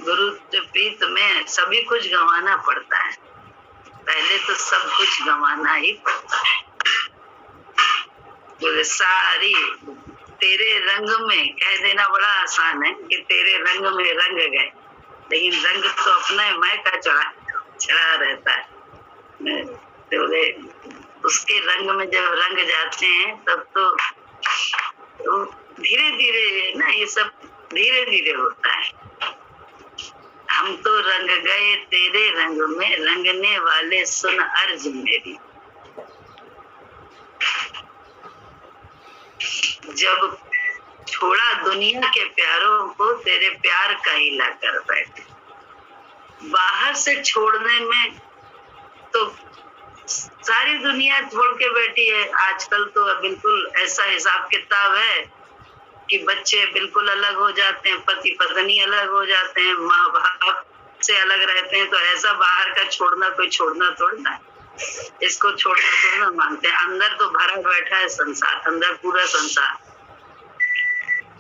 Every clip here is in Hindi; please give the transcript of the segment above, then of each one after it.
गुरु के प्रीत में सभी कुछ गंवाना पड़ता है, पहले तो सब कुछ गंवाना ही पड़ता है। बोले सारी तेरे रंग में कह देना बड़ा आसान है कि तेरे रंग में रंग गए, लेकिन रंग तो अपने मैं का चढ़ा रहता है। तो बोले उसके रंग में जब रंग जाते हैं तब तो धीरे धीरे ना ये सब धीरे धीरे होता है। हम तो रंग गए तेरे रंग में, रंगने वाले सुन अर्ज मेरी। जब छोड़ा दुनिया के प्यारों को, तेरे प्यार का हिला कर बैठे। बाहर से छोड़ने में तो सारी दुनिया छोड़ के बैठी है। आजकल तो बिल्कुल ऐसा हिसाब किताब है कि बच्चे बिल्कुल अलग हो जाते हैं, पति पत्नी अलग हो जाते हैं, माँ बाप से अलग रहते हैं। तो ऐसा बाहर का छोड़ना कोई छोड़ना थोड़ा है, इसको छोड़ना थोड़ा मानते हैं। अंदर तो भरा बैठा है संसार, अंदर पूरा संसार।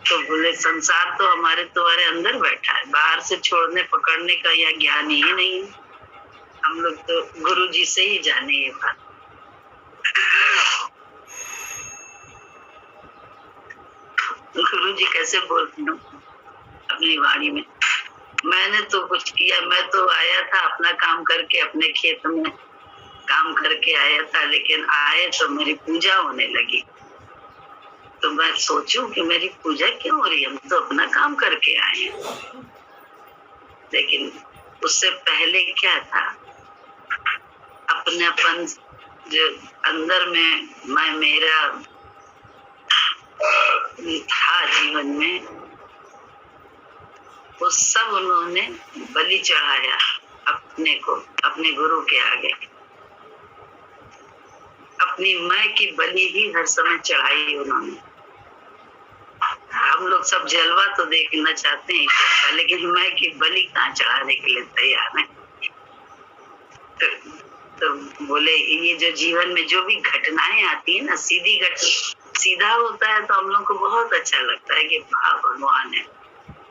तो बोले संसार तो हमारे तुम्हारे अंदर बैठा है, बाहर से छोड़ने पकड़ने का यह ज्ञान ही नहीं है। हम लोग तो गुरु जी से ही जाने ये बात। गुरु जी कैसे बोलते हैं अपनी वाणी में, मैंने तो कुछ किया, मैं तो आया था अपना काम करके, अपने खेत में काम करके आया था, लेकिन आए तो मेरी पूजा होने लगी। तो मैं सोचूं कि मेरी पूजा क्यों हो रही है, हम तो अपना काम करके आए हैं। लेकिन उससे पहले क्या था, अपनापन जो अंदर में मैं मेरा था जीवन में, वो सब उन्होंने बलि चढ़ाया अपने को, अपने गुरु के आगे। अपनी मैं की बलि ही हर समय चढ़ाई उन्होंने। हम लोग सब जलवा तो देखना चाहते हैं, लेकिन मैं की बलि कहाँ चढ़ाने के लिए तैयार है। तो बोले ये जो जीवन में जो भी घटनाएं आती है ना, सीधा होता है तो हम लोग को बहुत अच्छा लगता है कि भगवान है,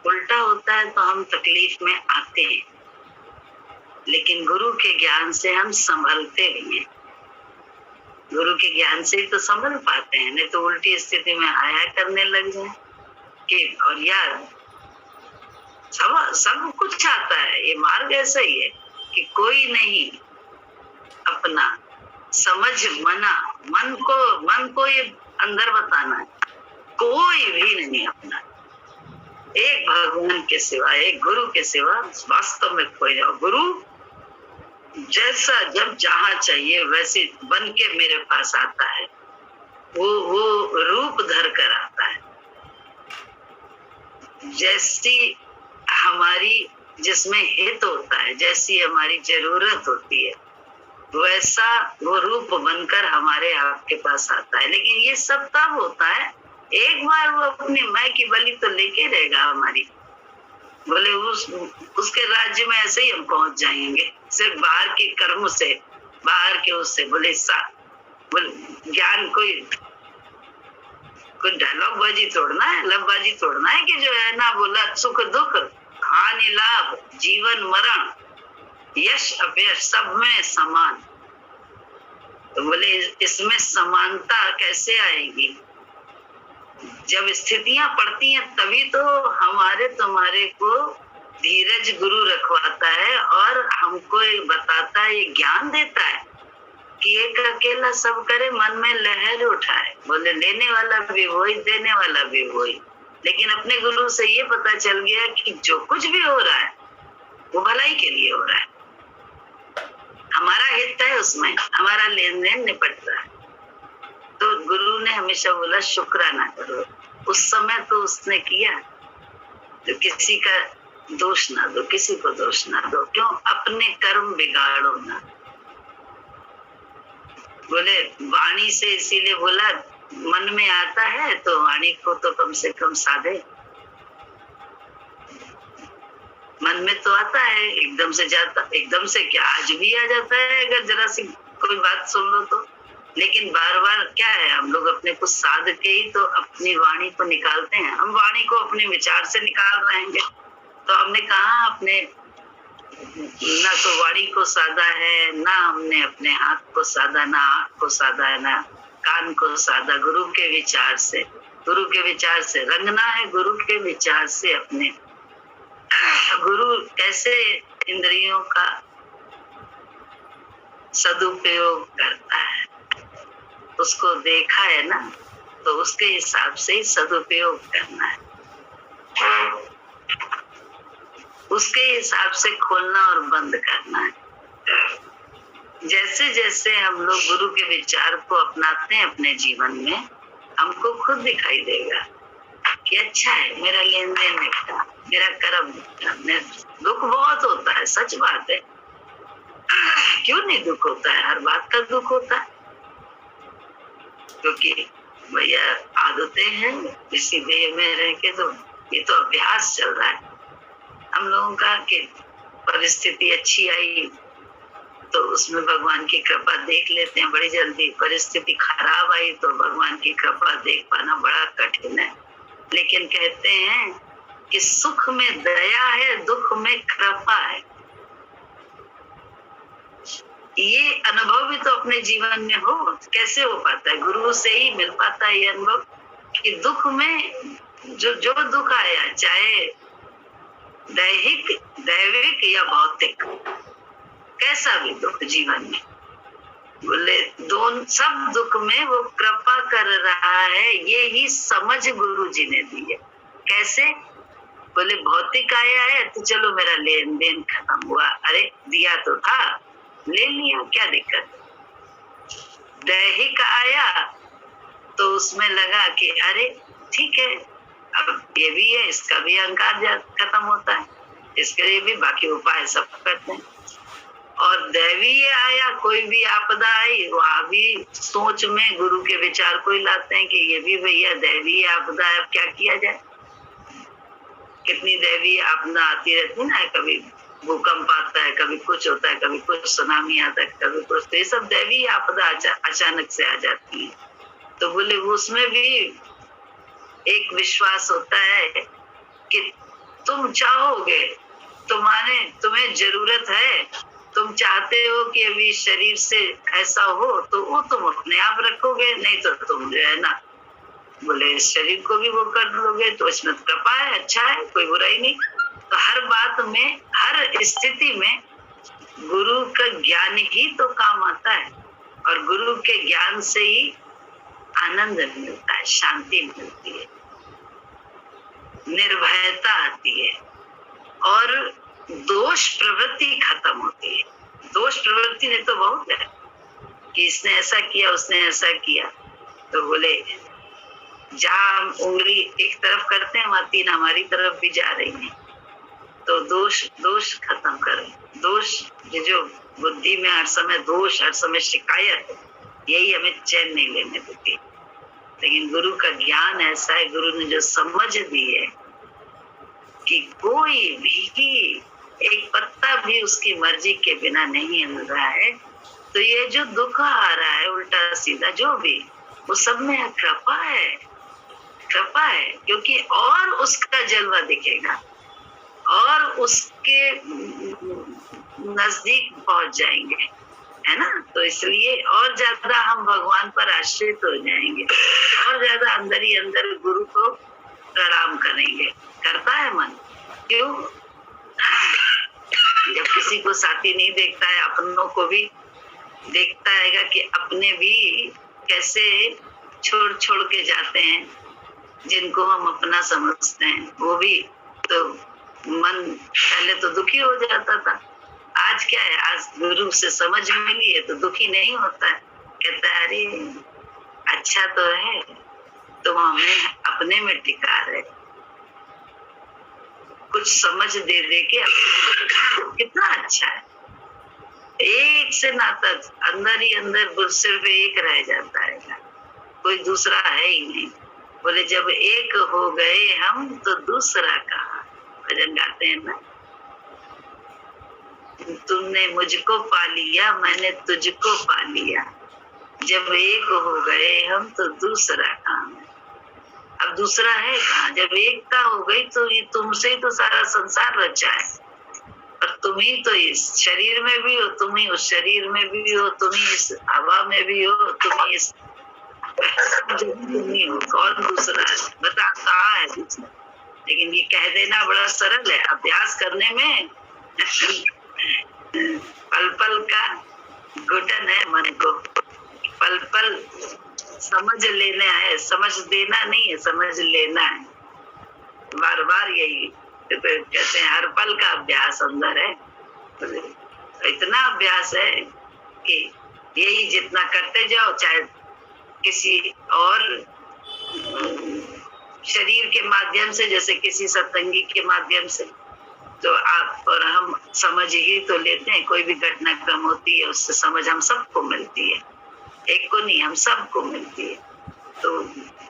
उल्टा होता है तो हम तकलीफ में आते हैं। लेकिन गुरु के ज्ञान से हम संभलते भी हैं, गुरु के ज्ञान से ही तो संभल पाते हैं, नहीं तो उल्टी स्थिति में आया करने लग जाए कि और यार सब कुछ आता है। ये मार्ग ऐसा ही है कि कोई नहीं अपना समझ मना, मन को ये अंदर बताना है, कोई भी नहीं अपना। एक भगवान के सिवा, एक गुरु के सिवा वास्तव में कोई जाओ। गुरु जैसा जब जहां चाहिए वैसे बन के मेरे पास आता है, वो रूप धर कर आता है। जैसी हमारी जिसमें हित होता है, जैसी हमारी जरूरत होती है, वैसा वो रूप बनकर हमारे आपके पास आता है। लेकिन ये सब तब होता है एक बार वो अपनी मैं की बलि तो लेके रहेगा हमारी। बोले उसके राज्य में ऐसे ही हम पहुंच जाएंगे, सिर्फ बाहर के कर्म से, बाहर के उससे। बोले ज्ञान कोई डायलॉग बाजी तोड़ना है, लफबाजी तोड़ना है कि जो है ना बोला सुख दुख हानि लाभ जीवन मरण यश अपयश सब में समान। तो बोले इसमें समानता कैसे आएगी, जब स्थितियां पड़ती हैं तभी तो हमारे तुम्हारे को धीरज गुरु रखवाता है और हमको बताता है, ये ज्ञान देता है कि एक अकेला सब करे मन में लहर उठाए। बोले लेने वाला भी वही, देने वाला भी वही। लेकिन अपने गुरु से ये पता चल गया कि जो कुछ भी हो रहा है वो भलाई के लिए हो रहा है, हमारा हित है उसमें, हमारा लेन देन निपट रहा है। तो गुरु ने हमेशा बोला शुक्राना करो। उस समय तो उसने किया, तो किसी का दोष ना दो, किसी को दोष ना दो। क्यों? अपने कर्म बिगाड़ो ना। बोले वाणी से इसीलिए बोला मन में आता है तो वाणी को तो कम से कम साधे। मन में तो आता है, एकदम से जाता, एकदम से क्या आज भी आ जाता है अगर जरा सी कोई बात सुन लो तो। लेकिन बार बार क्या है, हम लोग अपने को साध के ही तो अपनी वाणी को निकालते हैं। हम वाणी को अपने विचार से निकाल रहेंगे तो हमने कहा अपने ना तो वाणी को साधा है, ना हमने अपने हाथ को साधा, ना आँख को साधा है, ना कान को साधा। गुरु के विचार से, गुरु के विचार से रंगना है, गुरु के विचार से अपने। गुरु कैसे इंद्रियों का सदुपयोग करता है, उसको देखा है ना, तो उसके हिसाब से ही सदुपयोग करना है, उसके हिसाब से खोलना और बंद करना है। जैसे जैसे हम लोग गुरु के विचार को अपनाते हैं अपने जीवन में, हमको खुद दिखाई देगा कि अच्छा है, मेरा लेन देन निकटा, मेरा कर्म निकटा। दुख बहुत होता है, सच बात है। क्यों नहीं दुख होता है? हर बात का दुख होता है, क्योंकि भैया आदतें हैं इसी देह में रह के, तो ये तो अभ्यास चल रहा है हम लोगों का। कि परिस्थिति अच्छी आई तो उसमें भगवान की कृपा देख लेते हैं बड़ी जल्दी, परिस्थिति खराब आई तो भगवान की कृपा देख पाना बड़ा कठिन है। लेकिन कहते हैं कि सुख में दया है, दुख में कृपा है। ये अनुभव भी तो अपने जीवन में हो, कैसे हो पाता है? गुरु से ही मिल पाता है ये अनुभव कि दुख में जो दुख आया, चाहे दैहिक, दैविक या भौतिक, कैसा भी दुख जीवन में, बोले दोनों सब दुख में वो कृपा कर रहा है। ये ही समझ गुरु जी ने दी है। कैसे? बोले भौतिक आया है तो चलो मेरा लेन देन खत्म हुआ, अरे दिया तो था, ले लिया, क्या दिक्कत। दैहिक आया तो उसमें लगा कि अरे ठीक है, अब ये भी है, इसका भी अहंकार खत्म होता है, इसके लिए भी बाकी उपाय सब करते हैं। और दैवीय आया, कोई भी आपदा आई, वहां भी सोच में गुरु के विचार को ही लाते हैं कि ये भी भैया दैवीय आपदा है, अब क्या किया जाए। कितनी दैवीय आपदा आती रहती है ना, कभी भूकंप आता है, कभी कुछ होता है, कभी कुछ सुनामी आता है, कभी कुछ, तो ये सब दैवीय आपदा अचानक से आ जाती है। तो बोले उसमें भी एक विश्वास होता है कि तुम चाहोगे, तुम्हें जरूरत है, तुम चाहते हो कि अभी शरीर से ऐसा हो, तो वो तुम अपने आप रखोगे, नहीं तो तुम जो है ना, बोले शरीर को भी वो कर लोगे, तो इसमें कृपा है, अच्छा है, कोई बुराई नहीं। तो हर बात में, हर स्थिति में गुरु का ज्ञान ही तो काम आता है, और गुरु के ज्ञान से ही आनंद मिलता है, शांति मिलती है, निर्भयता आती है, और दोष प्रवृत्ति खत्म होती है। दोष प्रवृत्ति ने तो बहुत है कि इसने ऐसा किया, उसने ऐसा किया, तो बोले जहाँ उंगली एक तरफ करते हैं वहां तीन हमारी तरफ भी जा रही है। तो दोष खत्म करें। दोष, जो बुद्धि में हर समय दोष, हर समय शिकायत, यही हमें चैन नहीं लेने देती। लेकिन गुरु का ज्ञान ऐसा है, गुरु ने जो समझ दी है कि कोई भी एक पत्ता भी उसकी मर्जी के बिना नहीं हिल रहा है, तो ये जो दुख आ रहा है उल्टा सीधा जो भी, वो सब में कृपा है, कृपा है। क्योंकि और उसका जलवा दिखेगा और उसके नजदीक पहुंच जाएंगे, है ना। तो इसलिए और ज्यादा हम भगवान पर आश्रित हो जाएंगे, और ज्यादा अंदर ही अंदर गुरु को प्रणाम करेंगे। करता है मन, क्यों? जब किसी को साथी नहीं देखता है, अपनों को भी देखता है कि अपने भी कैसे छोड़ छोड़ के जाते हैं, जिनको हम अपना समझते हैं, वो भी तो मन पहले तो दुखी हो जाता था। आज क्या है, आज गुरु से समझ मिली है तो दुखी नहीं होता है, कहता है अरे अच्छा तो है, तुम हमें अपने में टिका रहे, कुछ समझ दे दे के कितना अच्छा है। एक से नाता अंदर ही अंदर सिर्फ एक रह जाता है, कोई दूसरा है ही नहीं। बोले जब एक हो गए हम तो दूसरा कहाँ, भजन गाते हैं ना, तुमने मुझको पा लिया, मैंने तुझको पा लिया, जब एक हो गए हम तो दूसरा कहाँ है। अब दूसरा है कहाँ? जब एकता हो गई तो ये तुमसे ही तो सारा संसार रचा है, और तुम ही तो इस शरीर में भी हो, तुम ही उस शरीर में भी हो, तुम ही इस हवा में भी हो, तुम ही इस तुम ही हो, कौन दूसरा है? बता कहाँ है दूसरा? लेकिन ये कह देना बड़ा सरल है, अभ्यास करने में पल पल का घुटन है मन को, पल पल समझ लेना है, समझ देना नहीं है, समझ लेना है। बार बार यही तो कहते हैं, हर पल का अभ्यास अंदर है। तो इतना अभ्यास है कि यही जितना करते जाओ, चाहे किसी और शरीर के माध्यम से, जैसे किसी सत्संगी के माध्यम से, तो आप और हम समझ ही तो लेते हैं। कोई भी घटना क्रम होती है, उससे समझ हम सबको मिलती है, एक को नहीं, हम सबको मिलती है। तो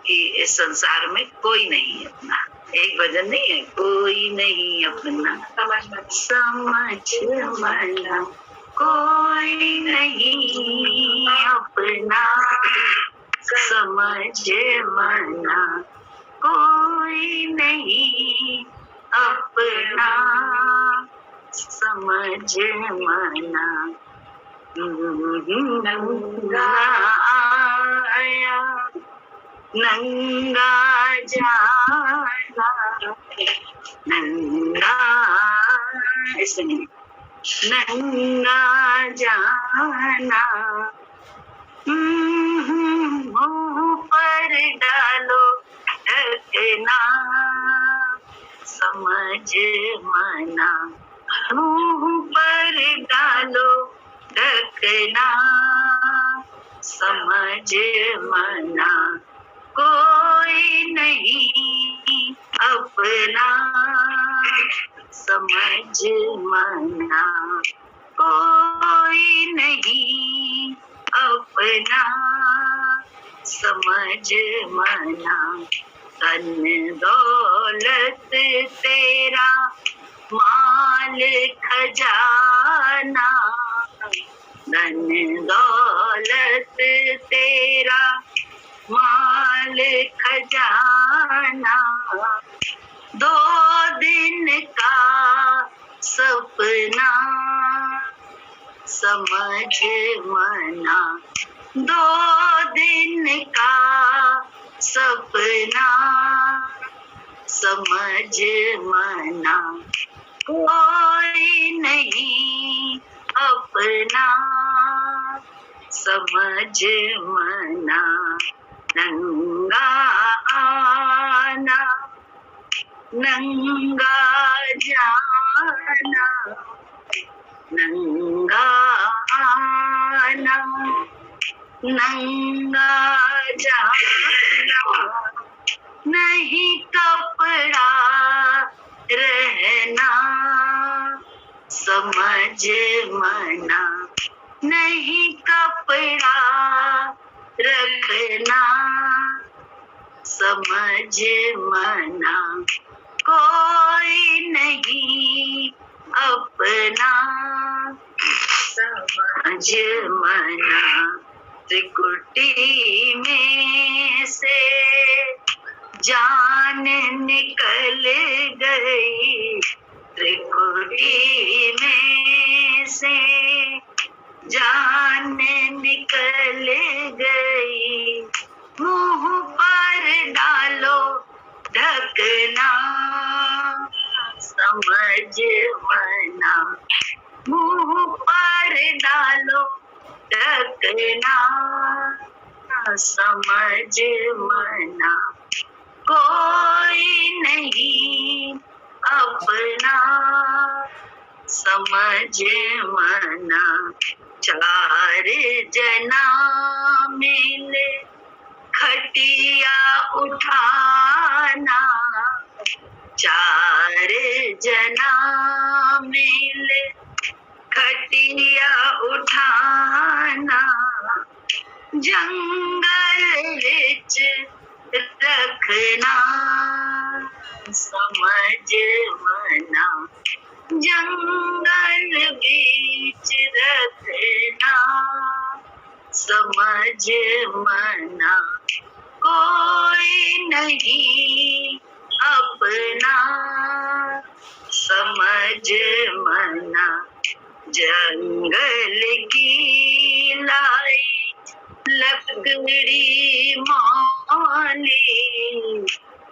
कि इस संसार में कोई नहीं अपना, एक भजन नहीं है, कोई नहीं अपना समझ मना, कोई नहीं अपना समझ मना, कोई नहीं अपना समझ मना। नंगा आया नंगा जाना, नंगा ऐसे नहीं, नंगा जाना, मुंह पर डालो ढकना समझ मना, मुंह पर डालो ढकना समझ मना, कोई नहीं अपना समझ मना, कोई नहीं अपना समझ मना। धन दौलत तेरा माल खजाना, धन दौलत तेरा माल खजाना, 2 दिन का सपना समझ मना, 2 दिन का सपना समझ मना, कोई नहीं अपना समझ मना। नंगा आना नंगा जाना, नंगा आना नंगा जाना, नहीं कपड़ा रहना समझ मना, नहीं कपड़ा रखना समझ मना, कोई नहीं अपना समझ मना। त्रिकुटी में से जान निकल गई, त्रिकुटी में से जान निकल गई, मुंह पर डालो ढकना समझ मना, मुंह पर डालो ढकना समझ मना, कोई नहीं अपना समझ मना। 4 जना मिले खटिया उठाना, 4 जना मिले खटिया उठाना, जंगल विच रखना समझ मना, जंगल बीच रखना समझ मना, कोई नहीं अपना समझ मना, जंगल की लाई लकड़ी मौली,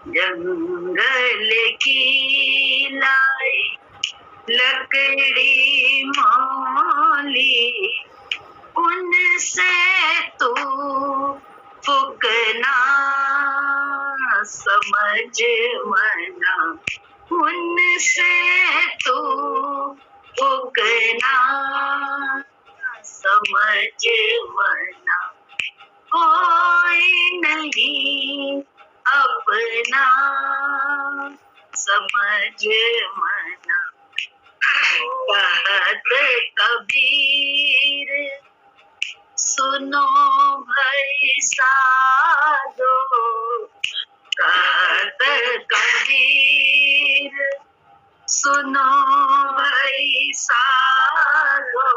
जंगल की लाई लकड़ी मौली, उनसे तू फूकना समझ मना, उनसे तू फूकना समझ मना, कोई नहीं अपना समझ मना। कहत कबीर सुनो भाई साधो, कहत कबीर सुनो भाई साधो,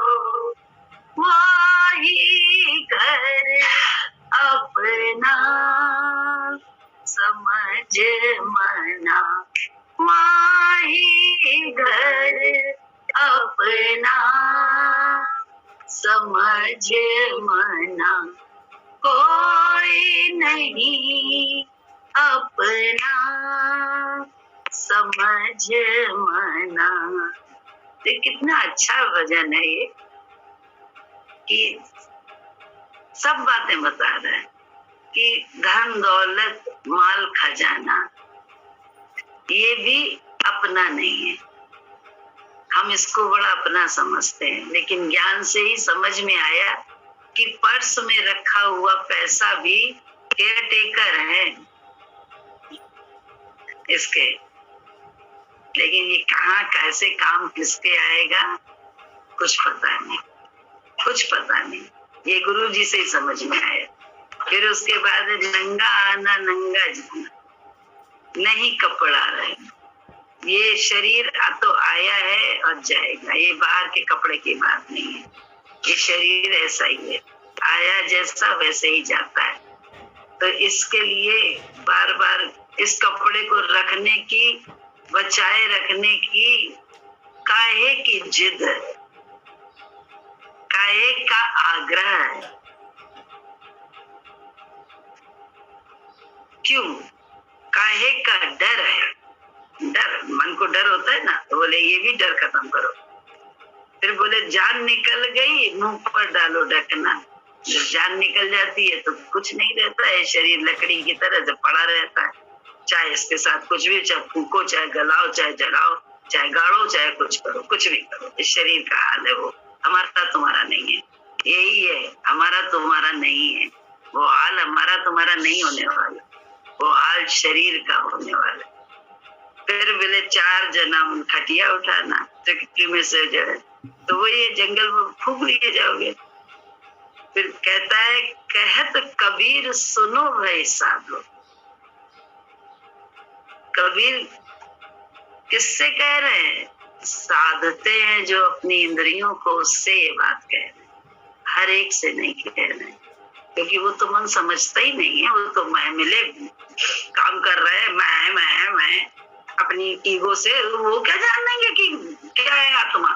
वही घर अपना समझ मना, वही घर अपना समझ मना, कोई नहीं अपना समझ मना। तो कितना अच्छा भजन है ये, कि सब बातें बता रहा है कि धन दौलत माल खजाना ये भी अपना नहीं है। हम इसको बड़ा अपना समझते हैं, लेकिन ज्ञान से ही समझ में आया कि पर्स में रखा हुआ पैसा भी केयर टेकर है इसके, लेकिन ये कहाँ कैसे काम किसके आएगा कुछ पता नहीं, कुछ पता नहीं। ये गुरु जी से ही समझ में आया। फिर उसके बाद नंगा आना नंगा जाना, नहीं कपड़ा रहे। ये शरीर तो आया है और जाएगा, ये बाहर के कपड़े की बात नहीं है। ये शरीर ऐसा ही है, आया जैसा वैसे ही जाता है। तो इसके लिए बार बार इस कपड़े को रखने की, बचाए रखने की काहे की जिद है, काहे का आग्रह है। क्यों? काहे का डर है। डर, मन को डर होता है ना, तो बोले ये भी डर खत्म करो। फिर बोले जान निकल गई मुंह पर डालो ढकना। जब जान निकल जाती है तो कुछ नहीं रहता है, शरीर लकड़ी की तरह से पड़ा रहता है। चाहे इसके साथ कुछ भी, चाहे फूको, चाहे गलाओ, चाहे जलाओ, चाहे गाड़ो, चाहे कुछ करो, कुछ भी करो, इस शरीर का हाल है वो। हमारा तुम्हारा नहीं है, यही है, हमारा तुम्हारा नहीं है। वो हाल हमारा तुम्हारा नहीं होने वाला, वो हाल शरीर का होने वाला। फिर बोले 4 जन्म खटिया उठाना, चक्की में से जो है तो वो ये जंगल में फूक लिए जाओगे। फिर कहता है कहत कबीर सुनो भाई साधो। कबीर किससे कह रहे हैं? साधते हैं जो अपनी इंद्रियों को, उससे ये बात कह रहे हैं, हर एक से नहीं कह रहे हैं। क्योंकि वो तो मन समझता ही नहीं है, वो तो मैं मिले काम कर रहा है, मैं अपनी ईगो से। वो क्या जान लेंगे कि क्या है आत्मा?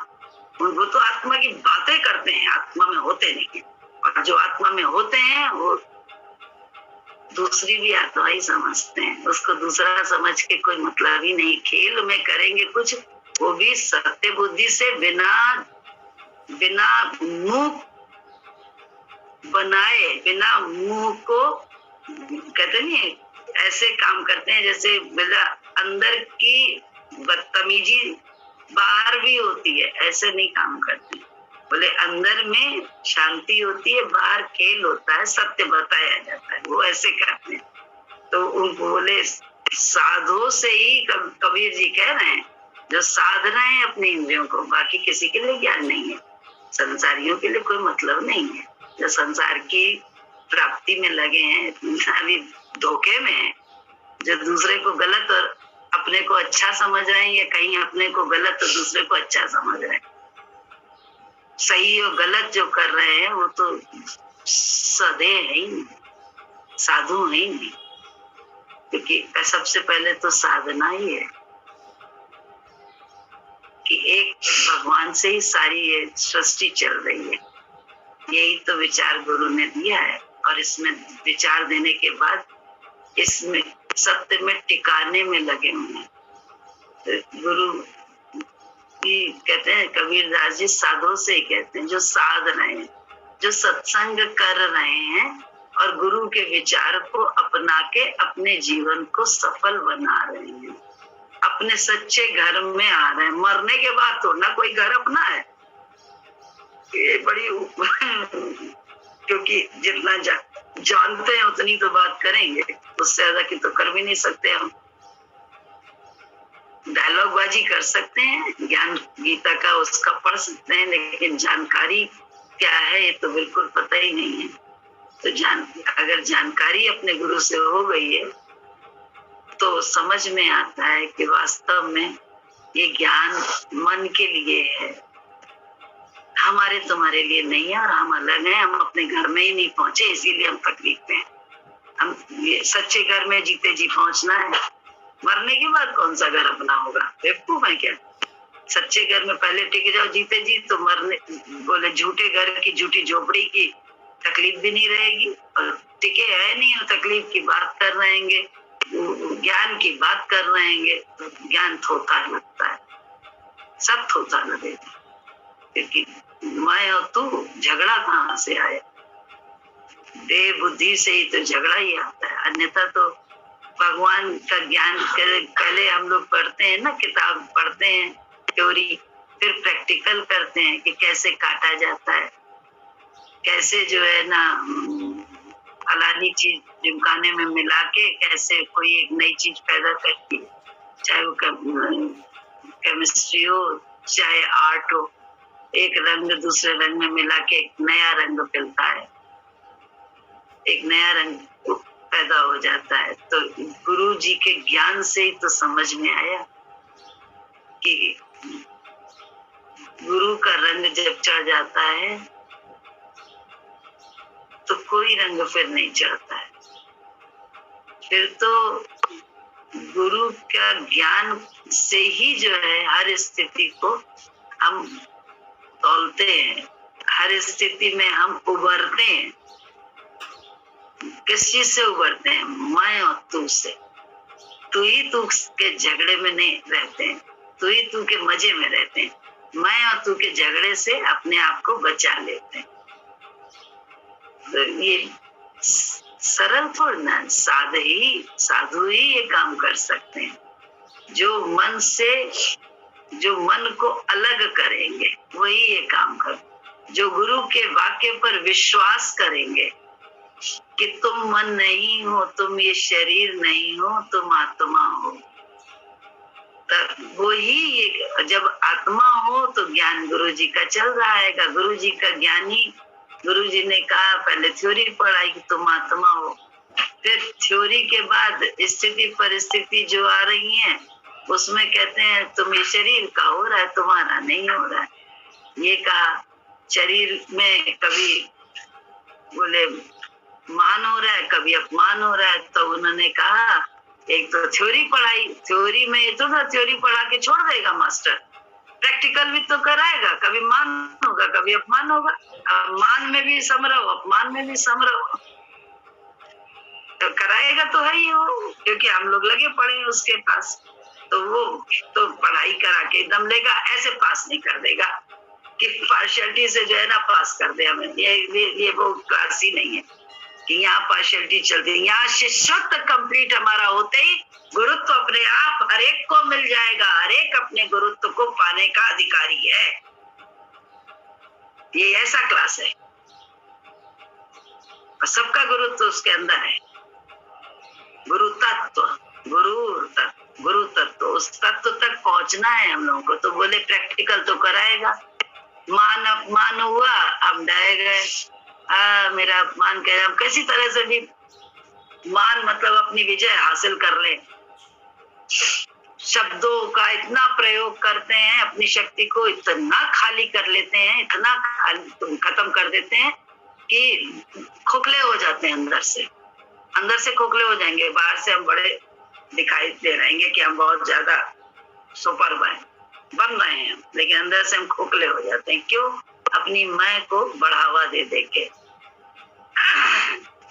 वो तो आत्मा की बातें करते हैं, आत्मा में होते नहीं है। और जो आत्मा में होते हैं वो दूसरी भी आत्मा ही समझते हैं, उसको दूसरा समझ के कोई मतलब ही नहीं। खेल में करेंगे कुछ, वो भी सत्य बुद्धि से, बिना मुंह बनाए, बिना मुंह को, कहते नहीं ऐसे काम करते हैं जैसे बिना अंदर की बदतमीजी बाहर भी होती है, ऐसे नहीं काम करते। बोले अंदर में शांति होती है, बाहर खेल होता है, सत्य बताया जाता है, वो ऐसे करते हैं। तो उनको बोले साधो से ही कबीर जी कह रहे हैं, जो साध रहे हैं अपनी इंद्रियों को, बाकी किसी के लिए ज्ञान नहीं है, संसारियों के लिए कोई मतलब नहीं है। जो संसार की प्राप्ति में लगे हैं, अभी धोखे में है, जो दूसरे को गलत और अपने को अच्छा समझ रहे हैं, या कहीं अपने को गलत तो दूसरे को अच्छा समझ रहे हैं। सही और गलत जो कर रहे हैं वो तो सदे है ही, साधु है ही नहीं, क्योंकि सबसे पहले तो साधना ही है कि एक भगवान से ही सारी ये सृष्टि चल रही है। यही तो विचार गुरु ने दिया है, और इसमें विचार देने के बाद इसमें सत्य में टिकाने में लगे हुए हैं। तो गुरु ही कहते हैं, कबीरदास जी साधु से ही कहते हैं जो साध रहे हैं, जो सत्संग कर रहे हैं और गुरु के विचार को अपना के अपने जीवन को सफल बना रहे हैं, अपने सच्चे घर में आ रहे हैं। मरने के बाद तो ना कोई घर अपना है, ये बड़ी क्योंकि जितना जानते हैं उतनी तो बात करेंगे, उससे ज्यादा की तो कर भी नहीं सकते हम। डायलॉग बाजी कर सकते हैं, ज्ञान गीता का उसका पढ़ सकते हैं, लेकिन जानकारी क्या है ये तो बिल्कुल पता ही नहीं है। तो अगर जानकारी अपने गुरु से हो गई है तो समझ में आता है कि वास्तव में ये ज्ञान मन के लिए है, हमारे तुम्हारे लिए नहीं है। और हम अलग हैं, हम अपने घर में ही नहीं पहुंचे, इसीलिए हम तकलीफ में हैं। हम ये सच्चे घर में जीते जी पहुंचना है, मरने के बाद कौन सा घर अपना होगा? बेवकूफ है क्या? सच्चे घर में पहले टिक जाओ जीते जी, तो मरने बोले झूठे घर की झूठी झोपड़ी की तकलीफ भी नहीं रहेगी, और टिके है नहीं और तकलीफ की बात कर रहेंगे, ज्ञान की बात कर रहेंगे, तो ज्ञान थोथा लगता है, सब थोथा लगेगा। क्योंकि मैं और तू झगड़ा कहाँ से आया? देह बुद्धि से ही तो झगड़ा ही आता है, अन्यथा तो भगवान का ज्ञान पहले हम लोग पढ़ते हैं ना, किताब पढ़ते हैं थ्योरी, फिर प्रैक्टिकल करते हैं कि कैसे काटा जाता है, कैसे जो है ना फलानी चीज जिमखाने में मिला के कैसे कोई एक नई चीज पैदा करती है, चाहे वो केमिस्ट्री हो चाहे आर्ट हो, एक रंग दूसरे रंग में मिला के एक नया रंग मिलता है, एक नया रंग पैदा हो जाता है। तो गुरु जी के ज्ञान से ही तो समझ में आया कि गुरु का रंग जब चढ़ जाता है तो कोई रंग फिर नहीं चढ़ता है। फिर तो गुरु का ज्ञान से ही जो है हर स्थिति को हम तौलते हैं, हर स्थिति में हम उभरते हैं। किस चीज से उभरते हैं? मैं और तू से। तू ही तू के झगड़े में नहीं रहते हैं, तू ही तू के मजे में रहते हैं, मैं और तू के झगड़े से अपने आप को बचा लेते हैं। तो ये सरल थोड़ा ना, साधु ही ये काम कर सकते हैं, जो मन से, जो मन को अलग करेंगे वही ये काम कर, जो गुरु के वाक्य पर विश्वास करेंगे कि तुम मन नहीं हो, तुम ये शरीर नहीं हो, तुम आत्मा हो, तब वही ये, जब आत्मा हो तो ज्ञान गुरु जी का चल रहा है। गुरु जी का ज्ञान ही, गुरु जी ने कहा पहले थ्योरी पढ़ाई कि तुम आत्मा हो, फिर थ्योरी के बाद स्थिति परिस्थिति जो आ रही है उसमें कहते हैं तुम ये शरीर का हो रहा है, तुम्हारा नहीं हो रहा है। ये कहा शरीर में कभी बोले मान हो रहा है, कभी अपमान हो रहा है, तो उन्होंने कहा एक तो थ्योरी पढ़ाई, थ्योरी में ये तो ना थ्योरी पढ़ा के छोड़ देगा मास्टर, प्रैक्टिकल भी तो कराएगा, कभी मान होगा कभी अपमान होगा, मान में भी सम रहो अपमान में भी सम रहो, तो कराएगा तो है ही वो, क्योंकि हम लोग लगे पड़े हैं उसके पास। तो वो तो पढ़ाई करा के दम लेगा, ऐसे पास नहीं कर देगा कि पार्शियलिटी से जो है ना पास कर दे हमें, ये वो क्लास ही नहीं है कि यहाँ पार्शियलिटी चलती है। यहाँ शिष्यत्व कंप्लीट हमारा होते ही गुरुत्व अपने आप हर एक को मिल जाएगा, हर एक अपने गुरुत्व को पाने का अधिकारी है। ये ऐसा क्लास है और सबका गुरुत्व उसके अंदर है। गुरु तत्व, गुरु तत्व, उस तत्व तक पहुंचना है हम लोगों को। तो बोले प्रैक्टिकल तो कराएगा, मान अपमान हुआ, हम डर गए, मेरा अपमान कह, हम किसी तरह से भी मान मतलब अपनी विजय हासिल कर ले, शब्दों का इतना प्रयोग करते हैं, अपनी शक्ति को इतना खाली कर लेते हैं, इतना खत्म कर देते हैं कि खोखले हो जाते हैं अंदर से। अंदर से खोखले हो जाएंगे, बाहर से हम बड़े दिखाई दे रहेंगे कि हम बहुत ज्यादा सुपर बन रहे हैं, लेकिन अंदर से हम खोखले हो जाते हैं। क्यों? अपनी मैं को बढ़ावा दे दे के।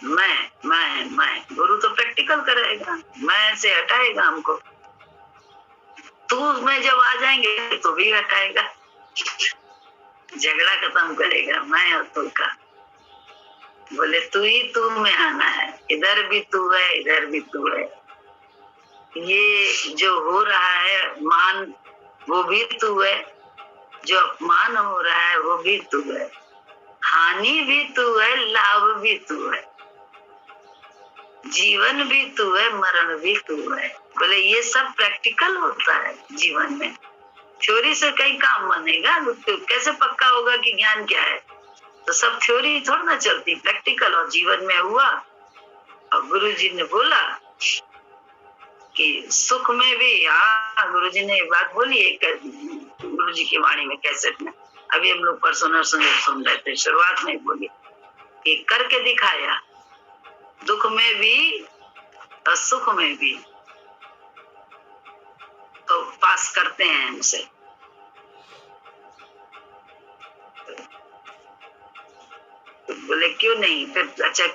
मैं गुरु तो प्रैक्टिकल करेगा, मैं से हटाएगा हमको। तू में जब आ जाएंगे तो भी हटाएगा, झगड़ा खत्म करेगा मैं और तू का। बोले तू ही तू में आना है, इधर भी तू है, इधर भी तू है। ये जो हो रहा है मान, वो भी तू है, जो अपमान हो रहा है वो भी तू है, हानि भी तू है, लाभ भी तू है, जीवन भी तू है, मरण भी तू है। बोले ये सब प्रैक्टिकल होता है जीवन में, थ्योरी से कहीं काम बनेगा? तो कैसे पक्का होगा कि ज्ञान क्या है? तो सब थ्योरी थोड़ा ना चलती, प्रैक्टिकल और जीवन में हुआ। और गुरुजी ने बोला कि सुख में भी, हाँ गुरुजी ने बात बोली एक गुरुजी की वाणी में कैसेट में, अभी हम लोग परसों नरसों सुन रहे थे, शुरुआत में बोली कि करके दिखाया, दुख में भी और सुख में भी तो पास करते हैं हमसे। तो बोले क्यों नहीं? फिर अच्छा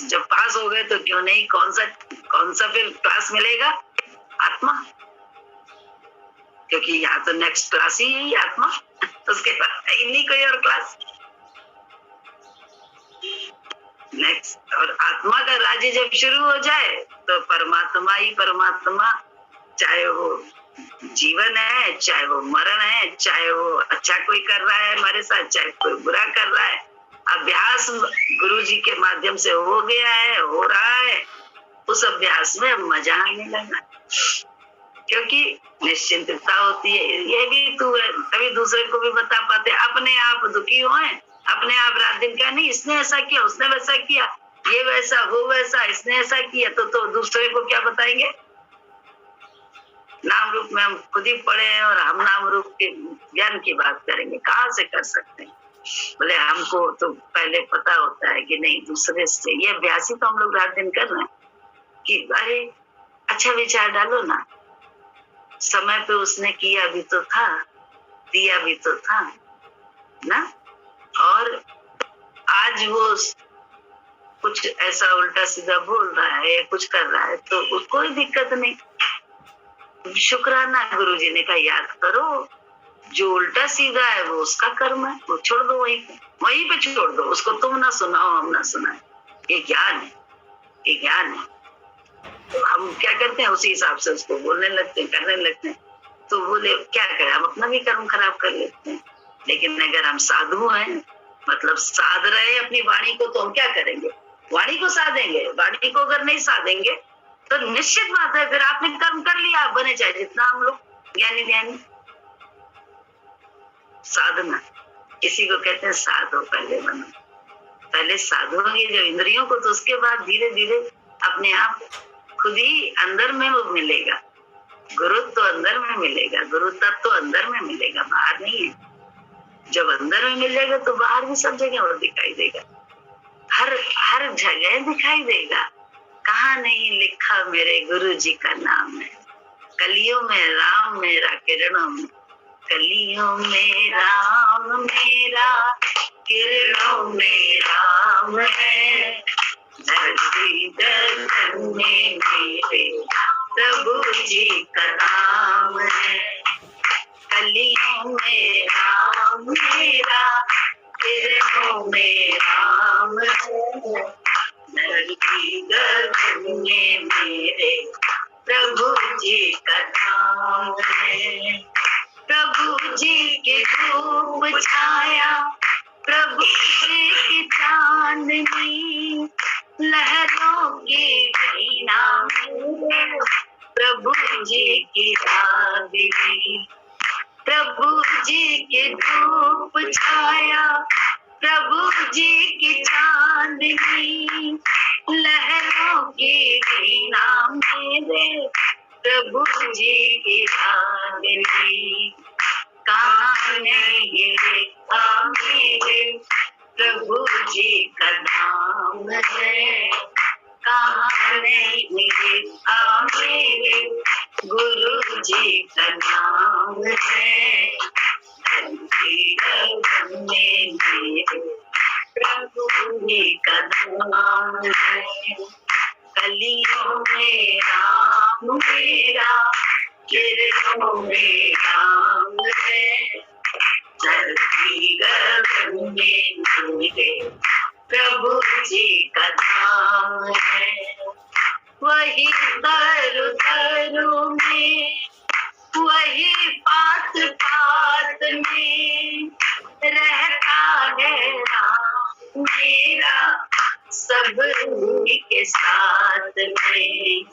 जब पास हो गए तो क्यों नहीं? कौन सा फिर क्लास मिलेगा? आत्मा, क्योंकि यहाँ तो नेक्स्ट क्लास ही है आत्मा, तो उसके बाद ही नहीं कोई और क्लास नेक्स्ट। और आत्मा का राज्य जब शुरू हो जाए तो परमात्मा ही परमात्मा, चाहे वो जीवन है, चाहे वो मरण है, चाहे वो अच्छा कोई कर रहा है हमारे साथ, चाहे कोई बुरा कर रहा है, अभ्यास गुरुजी के माध्यम से हो गया है, हो रहा है। उस अभ्यास में मजा आने लगा, क्योंकि निश्चिंतता होती है। ये भी तू है, कभी दूसरे को भी बता पाते। अपने आप दुखी हुए, अपने आप रात दिन का नहीं, इसने ऐसा किया, उसने वैसा किया, ये वैसा वो वैसा, इसने ऐसा किया, तो दूसरे को क्या बताएंगे? नाम रूप में हम खुद ही पढ़े हैं और हम नाम रूप के ज्ञान की बात करेंगे, कहाँ से कर सकते हैं? बोले हमको तो पहले पता होता है कि नहीं, दूसरे से ये अभ्यास ही तो हम लोग रात दिन कर रहे हैं कि अरे अच्छा विचार डालो ना, समय पे उसने किया भी तो था, दिया भी तो था ना, और आज वो कुछ ऐसा उल्टा सीधा बोल रहा है या कुछ कर रहा है तो कोई दिक्कत नहीं, शुक्राना। गुरुजी ने कहा याद करो, जो उल्टा सीधा है वो उसका कर्म है, वो छोड़ दो, वहीं पे छोड़ दो उसको, तुम ना सुनाओ हम ना सुनाए। ये ज्ञान है, ये ज्ञान है। तो हम क्या करते हैं, उसी हिसाब से उसको बोलने लगते हैं, करने लगते हैं। तो बोले क्या करें, हम अपना भी कर्म खराब कर लेते हैं। लेकिन अगर हम साधु हैं, मतलब साध रहे अपनी वाणी को, तो हम क्या करेंगे? वाणी को साधेंगे। वाणी को अगर नहीं साधेंगे तो निश्चित बात है फिर आपने कर्म कर लिया, आप बने चाहे जितना हम लोग ज्ञानी ज्ञानी। साधना किसी को कहते हैं साधो, पहले बनो, पहले साधोगे जो इंद्रियों को, तो उसके बाद धीरे धीरे अपने आप खुद ही अंदर में वो मिलेगा। गुरुत्व तो अंदर में मिलेगा, गुरु तत्व तो अंदर में मिलेगा, बाहर नहीं है। जब अंदर में मिल जाएगा तो बाहर भी सब जगह वो दिखाई देगा, हर जगह दिखाई देगा। कहाँ नहीं लिखा मेरे गुरु जी का नाम है, कलियों में राम मेरा किरणों में, कलियों में राम मेरा किरणों में राम है, धरती गगन में मेरे प्रभु जी का नाम है, कलियों में राम मेरा किरणों में राम है, धरती गगन में मेरे प्रभु जी का नाम है। प्रभु जी की धूप छाया, प्रभु जी की चांदनी, लहरों की वीणा में प्रभु जी की रागिनी, प्रभु जी की धूप छाया, प्रभु जी की चांदनी, लहरों की वीणा मेरे प्रभु जी की रागिनी, कहाँ नहीं लिखा मेरे प्रभु जी का नाम है, कहाँ धाम है। कलियों में राम मेरा, किरणों में राम है। धरती गगन में मेरे प्रभु जी का धाम है। वही तरु तरु में, वही पात पात में रहता है राम मेरा, सब के साथ में।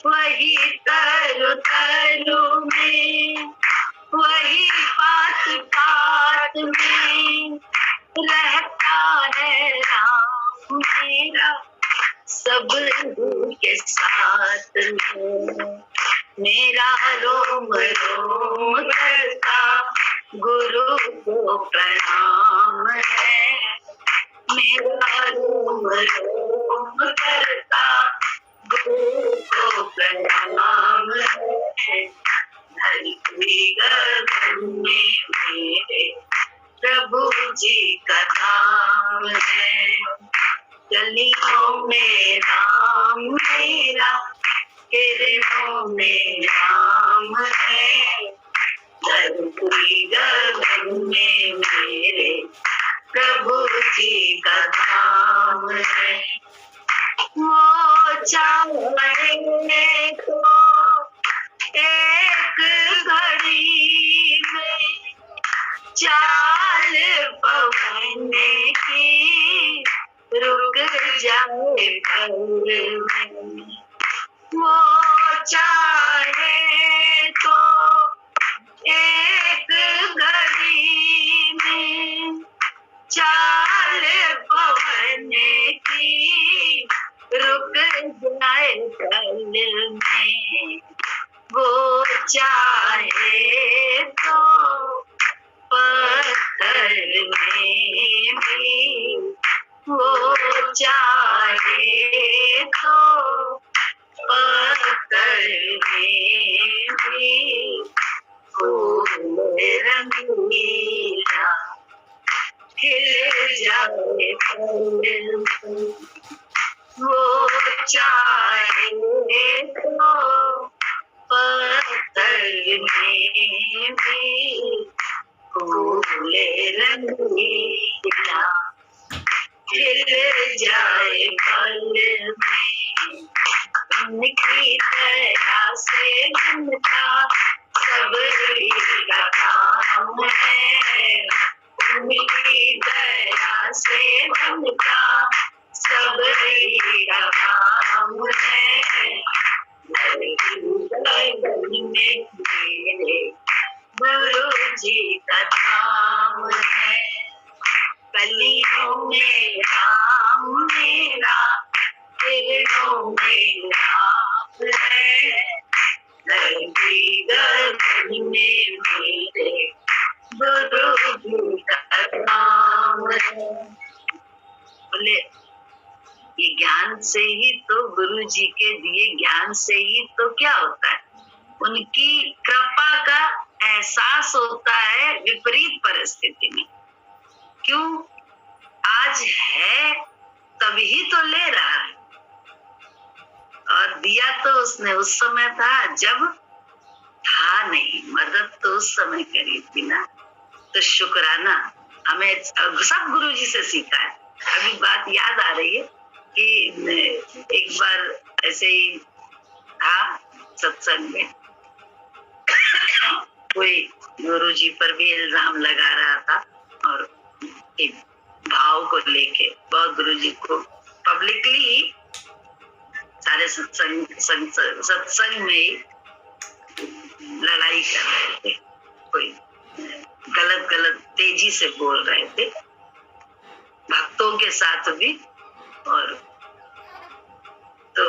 वही तरु तरु में, वही पात पात में रहता है राम मेरा, सब के साथ में। मेरा रोम रोम करता गुरु को प्रणाम है। मेरा रोम रोम करता गुरु को प्रणाम है। धरती गगन में मेरे प्रभु जी का नाम है। गलियों में राम मेरा, किरणों में राम है। धरती गगन में मेरे प्रभु जी का धाम है। वो चाहे तो एक घड़ी में चाल पवन की रुक जाए पल में। वो चाहे तो एक घड़ी में चाल पवन की रुक जाए पल में। वो चाहे तो पत्थर में भी, वो चाहे तो पत्थर में भी फूल रंगीला खिल जाए फूल। वो चाहे तो पत्थर में भी फूल रंगीला खिल जाए पल में। उनकी दया से बनता सब का काम है। उनकी दया से बनता सब का काम है। में मेरे गुरु जी का धाम है। कलियों में राम मेरा, किरणों में राम है। धरती गगन में मेरे गुरु जी का धाम है। बोले ये ज्ञान से ही तो, गुरु जी के दिए ज्ञान से ही तो क्या होता है, उनकी कृपा का एहसास होता है विपरीत परिस्थिति में। क्यों? आज है तभी तो ले रहा है, और दिया तो उसने उस समय था जब था नहीं। मदद तो उस समय करी थी ना। तो शुक्राना हमें सब गुरु जी से सीखा है। अभी बात याद आ रही है कि एक बार ऐसे ही था सत्संग में, कोई गुरु जी पर भी इल्जाम लगा रहा था, और एक भाव को लेके बहुत गुरु जी को पब्लिकली सारे सत्संग में ही लड़ाई कर रहे थे। कोई गलत तेजी से बोल रहे थे भक्तों के साथ भी, और तो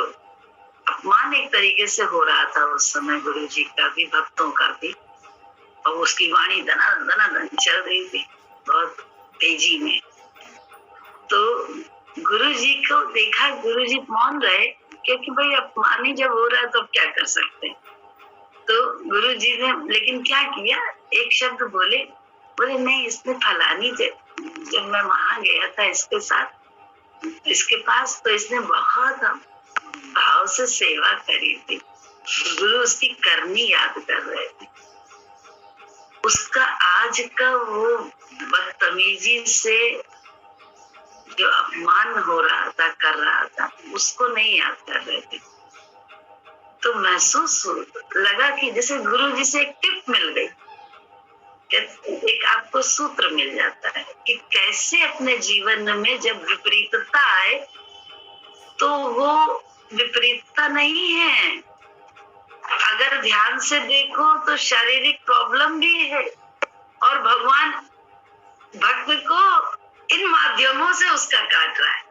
अपमान एक तरीके से हो रहा था उस समय गुरु जी का भी, भक्तों का भी। और उसकी वाणी दना चल रही थी बहुत तेजी में। तो गुरु जी को देखा, गुरु जी मौन रहे, क्योंकि भाई अपमान ही जब हो रहा है तो क्या कर सकते हैं। तो गुरु जी ने लेकिन क्या किया, एक शब्द बोले नहीं, इसने फलानी जब मैं वहां गया था इसके साथ इसके पास, तो इसने बहुत भाव से सेवा करी थी। गुरु उसकी करनी याद कर रहे थे। उसका आज का वो बदतमीजी से जो अपमान हो रहा था, कर रहा था, उसको नहीं याद कर रहे थे। तो महसूस लगा कि जैसे गुरु जी से एक टिप मिल गई, एक आपको सूत्र मिल जाता है कि कैसे अपने जीवन में जब विपरीतता आए तो वो विपरीतता नहीं है। अगर ध्यान से देखो तो शारीरिक प्रॉब्लम भी है, और भगवान भक्त को इन माध्यमों से उसका काट रहा है।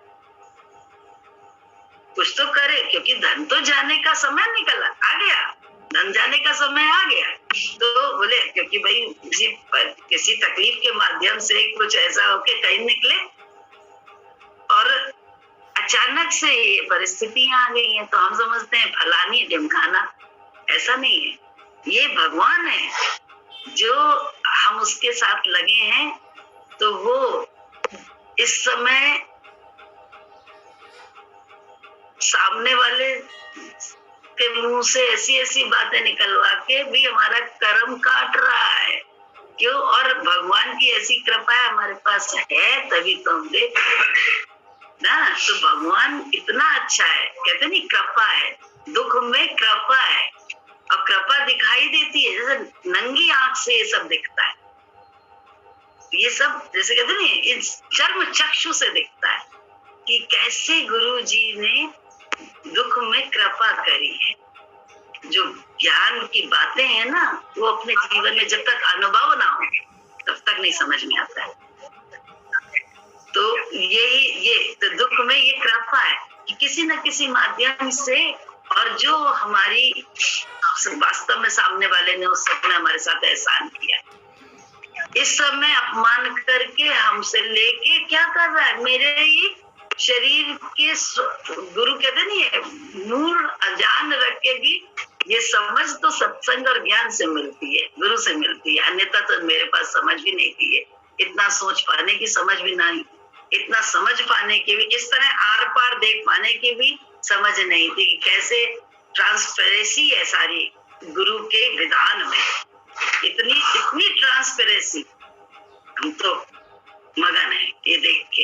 कुछ तो करे, क्योंकि धन तो जाने का समय निकला, आ गया, धन जाने का समय आ गया। तो बोले क्योंकि भाई किसी तकलीफ के माध्यम से कुछ ऐसा होके कहीं निकले और अचानक से ये परिस्थितियां आ गई हैं, तो हम समझते हैं फलानी ढिमकाना। ऐसा नहीं है, ये भगवान है जो हम उसके साथ लगे हैं। तो वो इस समय सामने वाले के मुंह से ऐसी ऐसी बातें निकलवा के भी हमारा कर्म काट रहा है। क्यों? और भगवान की ऐसी कृपा है हमारे पास है, तभी तो हम देख ना। तो भगवान इतना अच्छा है, कहते नहीं कृपा है, दुख में कृपा है, और कृपा दिखाई देती है, जैसे नंगी आंख से ये सब दिखता है। ये सब जैसे कहते नहीं, इस चर्म चक्षु से दिखता है कि कैसे गुरु जी ने दुख में कृपा करी है। जो ज्ञान की बातें हैं ना, वो अपने जीवन में जब तक अनुभव ना हो तब तक नहीं समझ में आता है। तो ये तो दुख में ये कृपा है कि किसी न किसी माध्यम से, और जो हमारी वास्तव में सामने वाले ने उस समय हमारे साथ एहसान किया, इस समय अपमान करके हमसे लेके क्या कर रहा है, मेरे ही शरीर के गुरु कहते नहीं है, मूल अजान रख के भी ये समझ तो सत्संग और ज्ञान से मिलती है, गुरु से मिलती है। अन्यथा तो मेरे पास समझ भी नहीं थी, इतना सोच पाने की समझ भी नहीं, इतना समझ पाने की भी, इस तरह आर पार देख पाने की भी समझ नहीं थी। कैसे ट्रांसपेरेंसी है सारी गुरु के विधान में, इतनी ट्रांसपेरेंसी, हम तो मगन है ये देख के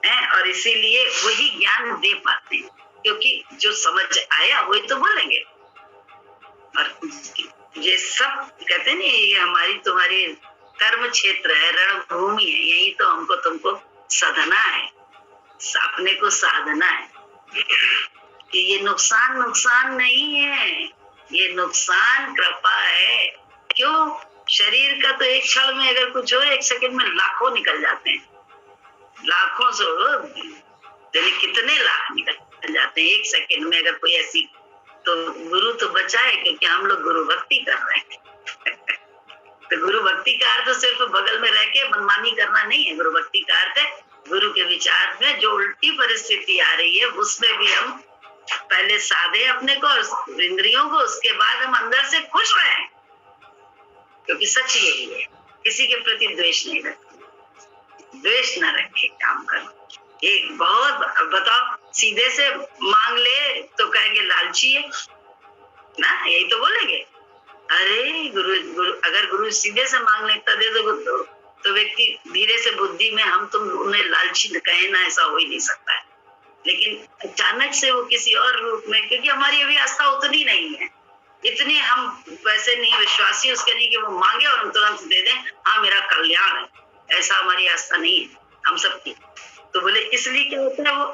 हैं। और इसीलिए वही ज्ञान दे पाते हैं, क्योंकि जो समझ आया वही तो बोलेंगे। और ये सब कहते नहीं, ये हमारी तुम्हारी कर्म क्षेत्र है, रणभूमि है, यही तो हमको तुमको साधना है, अपने को साधना है कि ये नुकसान नहीं है, ये नुकसान कृपा है। क्यों? शरीर का तो एक क्षण में अगर कुछ हो, एक सेकंड में लाखों निकल जाते हैं, लाखों से कितने लाख निकल जाते हैं एक सेकंड में अगर कोई ऐसी। तो गुरु तो बचाए, क्योंकि हम लोग गुरु भक्ति कर रहे हैं। तो गुरु भक्ति का अर्थ सिर्फ बगल में रह के मनमानी करना नहीं है। गुरु भक्ति का अर्थ है गुरु के विचार में जो उल्टी परिस्थिति आ रही है उसमें भी हम पहले साधे अपने को और इंद्रियों को, उसके बाद हम अंदर से खुश रहे, क्योंकि सच यही है, किसी के प्रति द्वेष नहीं रखें, द्वेष न रखे, काम करो। एक बहुत बताओ, सीधे से मांग ले तो कहेंगे लालची है ना, यही तो बोलेंगे। अरे गुरु अगर गुरु सीधे से मांग लेता दे तो व्यक्ति धीरे से बुद्धि में हम तुम उन्हें लालची कहे ना, ऐसा हो ही नहीं सकता है। लेकिन अचानक से वो किसी और रूप में, क्योंकि हमारी अभी आस्था उतनी नहीं है, इतनी हम वैसे नहीं विश्वासी उसके नहीं कि वो मांगे और हम तुरंत दे दें, हाँ मेरा कल्याण है, ऐसा हमारी आस्था नहीं है हम सबकी। तो बोले इसलिए क्या होता है, वो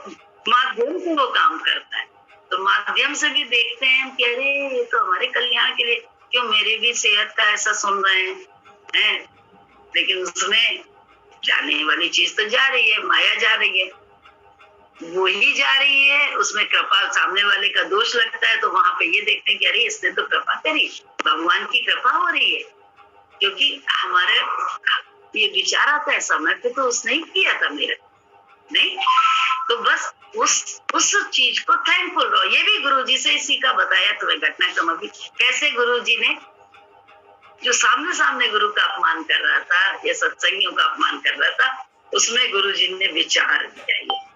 माध्यम से वो काम करता है। तो माध्यम से भी देखते हैं कि अरे ये तो हमारे कल्याण के लिए, क्यों मेरी भी सेहत का ऐसा सुन रहे हैं, लेकिन उसमें जाने वाली चीज तो जा रही है, माया जा रही है, वो ही जा रही है, उसमें कृपा सामने वाले का दोष लगता है। तो वहां पे ये देखते हैं कि अरे इसने तो कृपा करी, भगवान की कृपा हो रही है, क्योंकि हमारे ये विचार आता है समय पे तो उसने ही किया था मेरा नहीं। तो बस उस चीज को थैंकफुल रहो। ये भी गुरुजी से इसी का बताया तुम्हें घटनाक्रम अभी, कैसे गुरुजी ने जो सामने गुरु का अपमान कर रहा था या सत्संगियों का अपमान कर रहा था, उसमें गुरुजी ने विचार दिया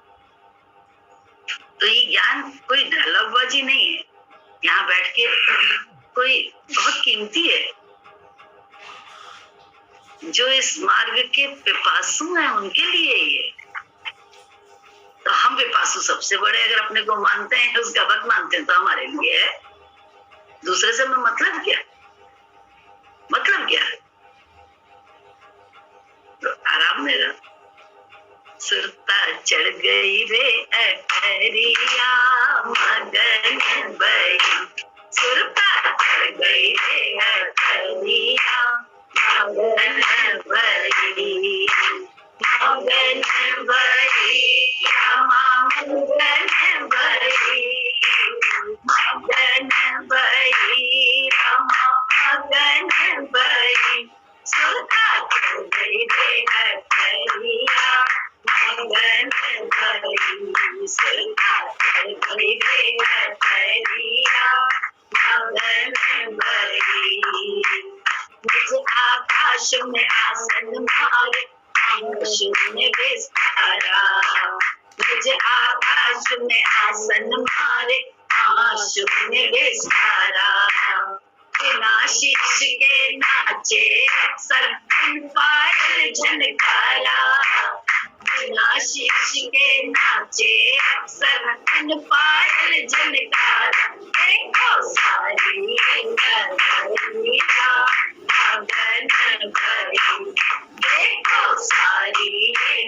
तो ये ज्ञान कोई ढलकबाजी नहीं है, यहाँ बैठ के कोई बहुत कीमती है। जो इस मार्ग के पिपासु हैं उनके लिए ये। तो हम पिपासु सबसे बड़े अगर अपने को मानते हैं, उसका भक्त मानते हैं, तो हमारे लिए है। दूसरे से मतलब क्या, मतलब क्या है? तो आराम में रह। सुरता चढ़ गई रे अटरिया मगन बई, सुरता चढ़ गई रे अटरिया मगन बई, मगन बई रामा मगन बई, मगन बई रामा मगन बई, सुरता चढ़ गई रे अटरिया मगन बई, सुरता चढ़ गई रे अटरिया मगन बई। मुझे आकाश में आसन मारे शून्य विस्तारा, मुझे आकाश में आसन मारे शून्य विस्तारा, बिना शीश के नाचे अक्सर पायल झनकारा, बिना शीश के नाचे अक्सर पायल झनकारा, देखो सारी नगरिया मगन बई, देखो सारी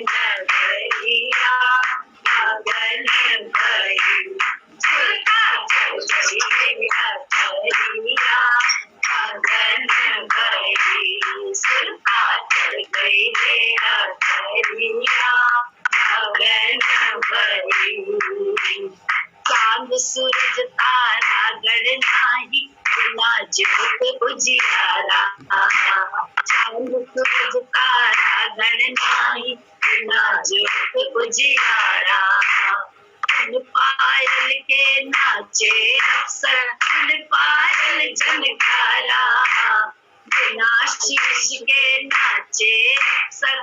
नगरिया मगन बई, सुरता चढ़ गई अटरिया मगन बई, सुरता चढ़ गई रे अटरिया मगन बई। चांद सूरज तारा गण नाही बिना ज्योत उजियारा, चांद सूरज तारा गण नाही बिना ज्योत उजियारा, पायल के नाचे अक्सर पायल झनकारा, बिना शीश के नाचे अक्सर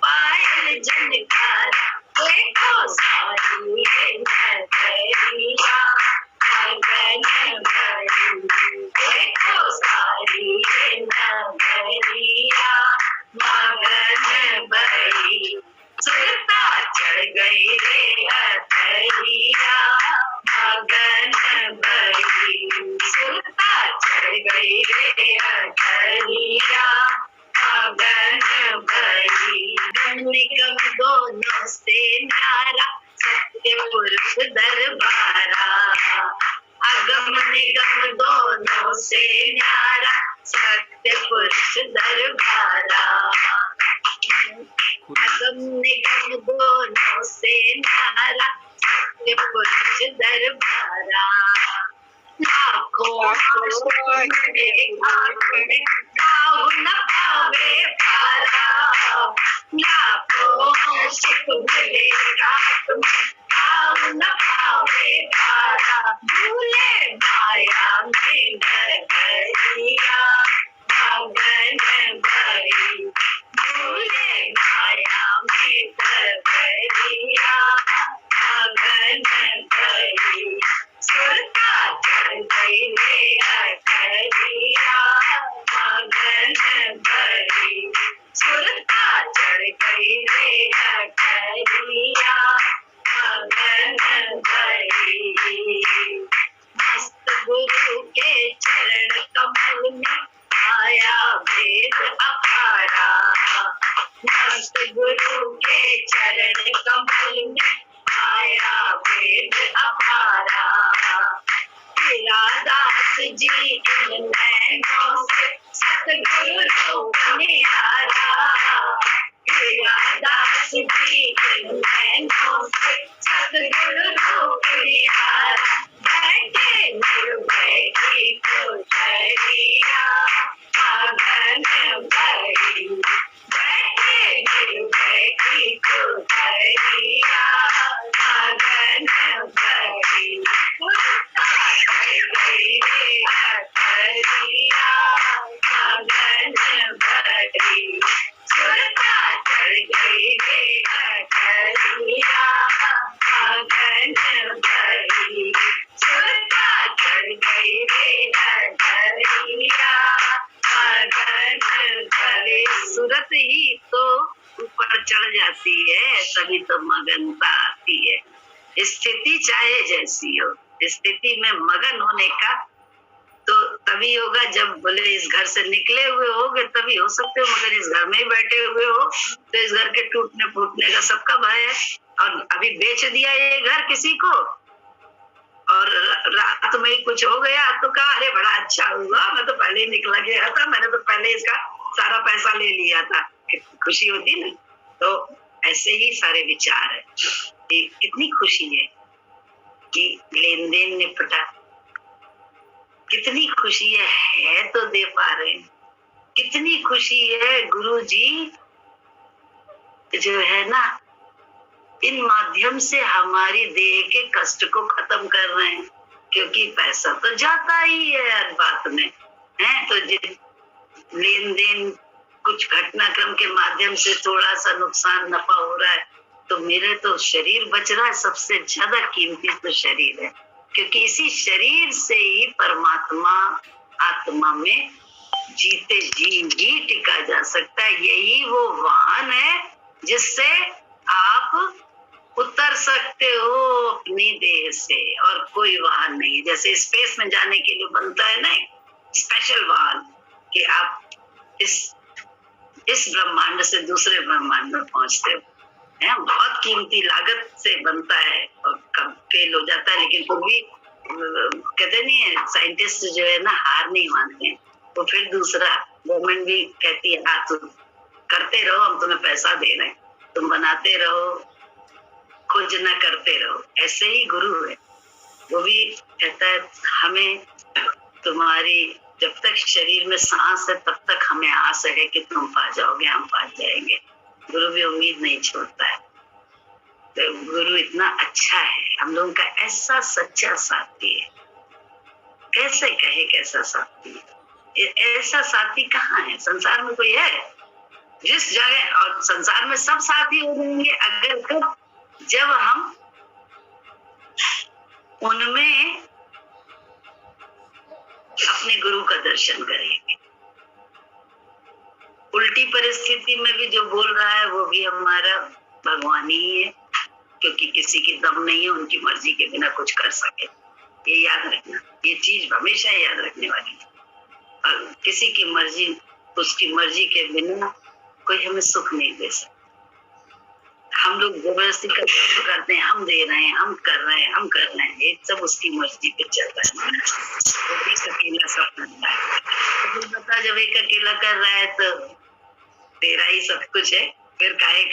पायल झनकारा, देखो सारी नगरिया मगन बई, देखो सारी नगरिया मगन बई, सुरता चढ़ गई रे अटरिया मगन बई, सुरता चढ़ गई रे अटरिया मगन बई। निगम दोनों से न्यारा सत्य पुरुष दरबारा, अगम निगम दोनों से न्यारा सत्य पुरुष दरबारा, अगम निगम दोनों से न्यारा सत्य पुरुष दरबारा, लाखों काहू न पावे पारा, लाखों शिप भले रात में काहू न पावे पारा, भूले माया में नगरिया मगन बई, भूले माया में नगरिया मगन बई, सुरता चढ़ गई रे अटरिया मगन बई, सुरता चढ़ गई रे अटरिया मगन बई। मस्त गुरु के चरण कमल में आया भेद अपारा, मस्त गुरु के चरण कमल में आया भेद अपारा, तेरा दास जी इन नैनों से सतगुरु रूप निहारा, तेरा दास जी इन नैनों से सतगुरु रूप निहारा, बैठे निर्भय की कोठरिया मगन बई, बैठे निर्भय की कोठरिया मगन बई, अटरिया मगन बई, सुरता चढ़ गई रे अटरिया मगन अरे सूरत ही तो ऊपर चढ़ जाती है, तभी तो मगनता आती है। स्थिति चाहे जैसी हो, स्थिति में मगन होने का तो तभी होगा जब बोले इस घर से निकले हुए होगे तभी हो सकते हो, मगर इस घर में ही बैठे हुए हो तो इस घर के टूटने फूटने का सबका भय है। और अभी बेच दिया ये घर किसी को और रात में ही कुछ हो गया तो कहा अरे बड़ा अच्छा हुआ, मैं तो पहले ही निकला गया था, मैंने तो पहले इसका सारा पैसा ले लिया था, खुशी होती ना। तो ऐसे ही सारे विचार है। कितनी खुशी है कि लेन देन निपटा, कितनी खुशी है तो दे पा रहे हैं, कितनी खुशी है गुरुजी जो है ना इन माध्यम से हमारी देह के कष्ट को खत्म कर रहे हैं, क्योंकि पैसा तो जाता ही है हर बात में है। तो लेन देन कुछ घटनाक्रम के माध्यम से थोड़ा सा नुकसान नफा हो रहा है तो मेरे तो शरीर बच रहा है। सबसे ज्यादा कीमती तो शरीर है, क्योंकि इसी शरीर से ही परमात्मा आत्मा में जीते जी ही टिका जा सकता है। यही वो वाहन है जिससे आप उतर सकते हो अपनी देह से, और कोई वाहन नहीं। जैसे स्पेस में जाने के लिए बनता है ना स्पेशल वाहन कि आप इस ब्रह्मांड से दूसरे ब्रह्मांड में पहुंचते हो, है बहुत कीमती लागत से बनता है और कब फेल हो जाता है, लेकिन फिर भी कहते नहीं है साइंटिस्ट जो है ना हार नहीं मानते हैं। तो फिर दूसरा गवर्नमेंट भी कहती है हाँ तुम करते रहो, हम तुम्हें पैसा दे रहे हैं, तुम बनाते रहो, खोज न करते रहो। ऐसे ही गुरु है, वो भी कहता है हमें तुम्हारी जब तक शरीर में सांस है तब तक हमें आस है कि तुम पा जाओगे, हम पा जाएंगे। गुरु भी उम्मीद नहीं छोड़ता है। तो गुरु इतना अच्छा है, हम लोगों का ऐसा सच्चा साथी है। कैसे कहे कैसा साथी है, ऐसा साथी कहाँ है संसार में? कोई है? जिस जगह और संसार में सब साथी हो जाएंगे अगर कब जब हम उनमें अपने गुरु का दर्शन करेंगे। उल्टी परिस्थिति में भी जो बोल रहा है वो भी हमारा भगवान ही है, क्योंकि किसी की दम नहीं है उनकी मर्जी के बिना कुछ कर सके। ये याद रखना, ये चीज हमेशा याद रखने वाली है। और किसी की मर्जी, उसकी मर्जी के बिना कोई हमें सुख नहीं दे सकता। हम लोग जबरदस्ती करते हैं, हम दे रहे हैं, हम कर रहे हैं, हम कर रहे हैं, ये सब उसकी मर्जी पे चलता है। वो भी अकेला सब करता है। तो बता जब एक अकेला कर रहा है तो तेरा ही सब कुछ है, फिर काहे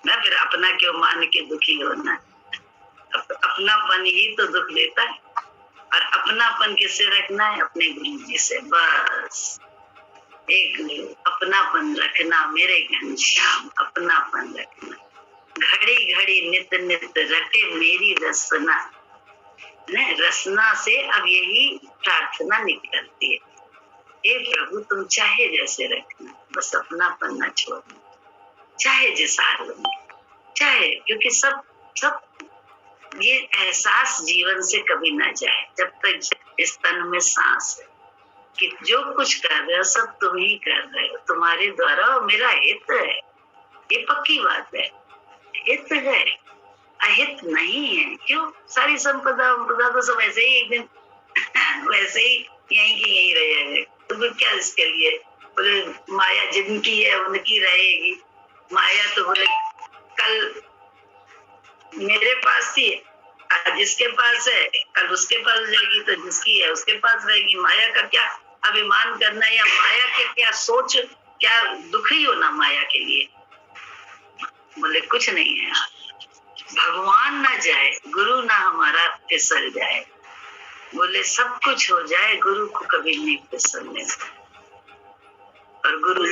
ना, फिर अपना क्यों मान के दुखी होना। अपनापन ही तो दुख देता है, और अपनापन किससे रखना है? अपने गुरु जी से। बस एक अपनापन रखना मेरे घनश्याम, अपनापन रखना। घड़ी घड़ी नित नित रटे मेरी रसना, रसना से अब यही प्रार्थना निकलती है, हे प्रभु तुम चाहे जैसे रखना, बस अपनापन न छोड़ना, चाहे जिस हाल में, चाहे, क्योंकि सब ये एहसास जीवन से कभी ना जाए जब तक इस तन में सांस है कि जो कुछ कर रहे हो सब तुम ही कर रहे हो, तुम्हारे द्वारा मेरा हित है। ये पक्की बात है, हित है, अहित नहीं है। क्यों? सारी संपदा तो सब ऐसे ही एक दिन वैसे ही यहीं की यहीं रहेंगे, तो फिर क्या इसके लिए? बोले माया जिनकी है उनकी रहेगी। माया तो बोले कल मेरे पास थी, जिसके पास है कल उसके पास जाएगी, तो जिसकी है उसके पास रहेगी। माया का क्या अभिमान करना, या माया के क्या सोच, क्या दुखी होना माया के लिए? बोले कुछ नहीं है, भगवान ना जाए, गुरु ना हमारा फिसल जाए। बोले सब कुछ हो जाए, गुरु को कभी नहीं फिसलने। और गुरु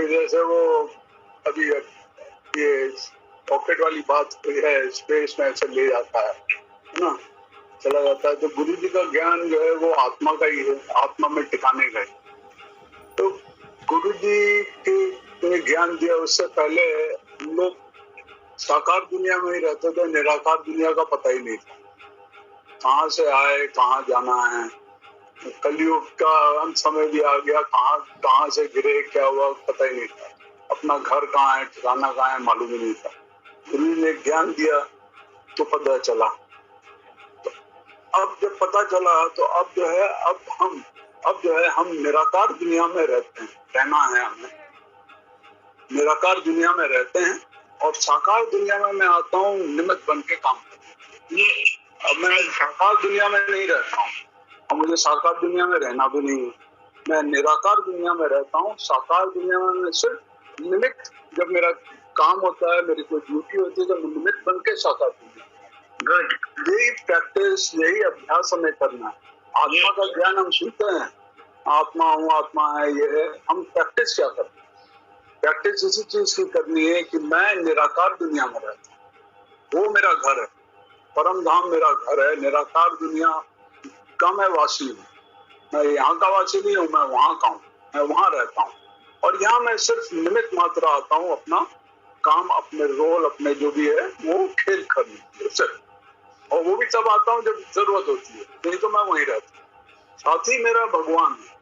जैसे वो अभी ये पॉकेट वाली बात है, स्पेस में ऐसे ले जाता है ना, चला जाता है। तो गुरु जी का ज्ञान जो है वो आत्मा का ही है, आत्मा में टिकाने का है। तो गुरु जी के ज्ञान दिया उससे पहले हम लोग साकार दुनिया में ही रहते थे, निराकार दुनिया का पता ही नहीं था। कहाँ से आए, कहाँ जाना है, कलयुग का अंत समय भी आ गया, कहाँ से गिरे, क्या हुआ पता ही नहीं था। अपना घर कहाँ है, ठिकाना कहाँ है, मालूम ही नहीं था। गुरु ने ज्ञान दिया तो पता चला। तो अब जब पता चला तो अब जो है हम निराकार दुनिया में रहते हैं, रहना है हमें, निराकार दुनिया में रहते हैं। और साकार दुनिया में मैं आता हूँ निमित्त बन के काम करने। ये अब मैं साकार दुनिया में नहीं रहता हूँ और मुझे साकार दुनिया में रहना भी नहीं है। मैं निराकार दुनिया में रहता हूँ। साकार दुनिया में मैं सिर्फ निमित्त, जब मेरा काम होता है, मेरी कोई ड्यूटी होती है, तो मैं निमित्त बन के साकार दुनिया। गुड। यही प्रैक्टिस, यही अभ्यास हमें करना है। आत्मा का ज्ञान हम सुनते हैं, आत्मा हूँ, आत्मा है, ये है। हम प्रैक्टिस क्या करते हैं? प्रैक्टिस इसी चीज की करनी है कि मैं निराकार दुनिया में रहता हूँ, वो मेरा घर है, परम धाम मेरा घर है। निराकार दुनिया का मैं वासी हूँ, मैं यहाँ का वासी नहीं हूँ, मैं वहाँ का हूँ, मैं वहाँ रहता हूँ। और यहाँ मैं सिर्फ निमित्त मात्र आता हूँ, अपना काम, अपने रोल, अपने जो भी है वो खेल करने सिर्फ। और वो भी तब आता हूँ जब जरूरत होती है, नहीं तो मैं वहीं रहता हूँ। साथ ही मेरा भगवान है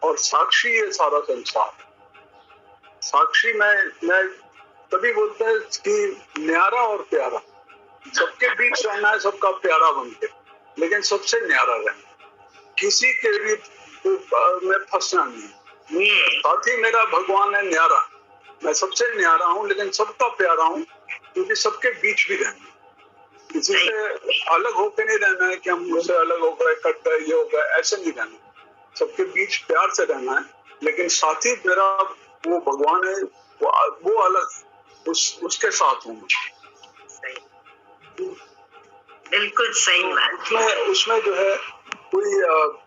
और साक्षी ये सारा संसार। साक्षी मैं तभी बोलते हैं कि न्यारा और प्यारा, सबके बीच रहना है, सबका प्यारा बनके, लेकिन सबसे न्यारा रहना, किसी के भी में फंसना नहीं। साथ ही मेरा भगवान है न्यारा, मैं सबसे न्यारा हूँ लेकिन सबका प्यारा हूँ, क्योंकि सबके बीच भी रहना, किसी से अलग होकर नहीं रहना है कि हम उससे अलग हो गए, कट गए, ये हो गए, ऐसे नहीं रहना। सबके बीच प्यार से रहना है, लेकिन साथ ही मेरा वो भगवान है, वो अलग, उसके साथ हूँ। बिल्कुल सही बात। उसमें जो है कोई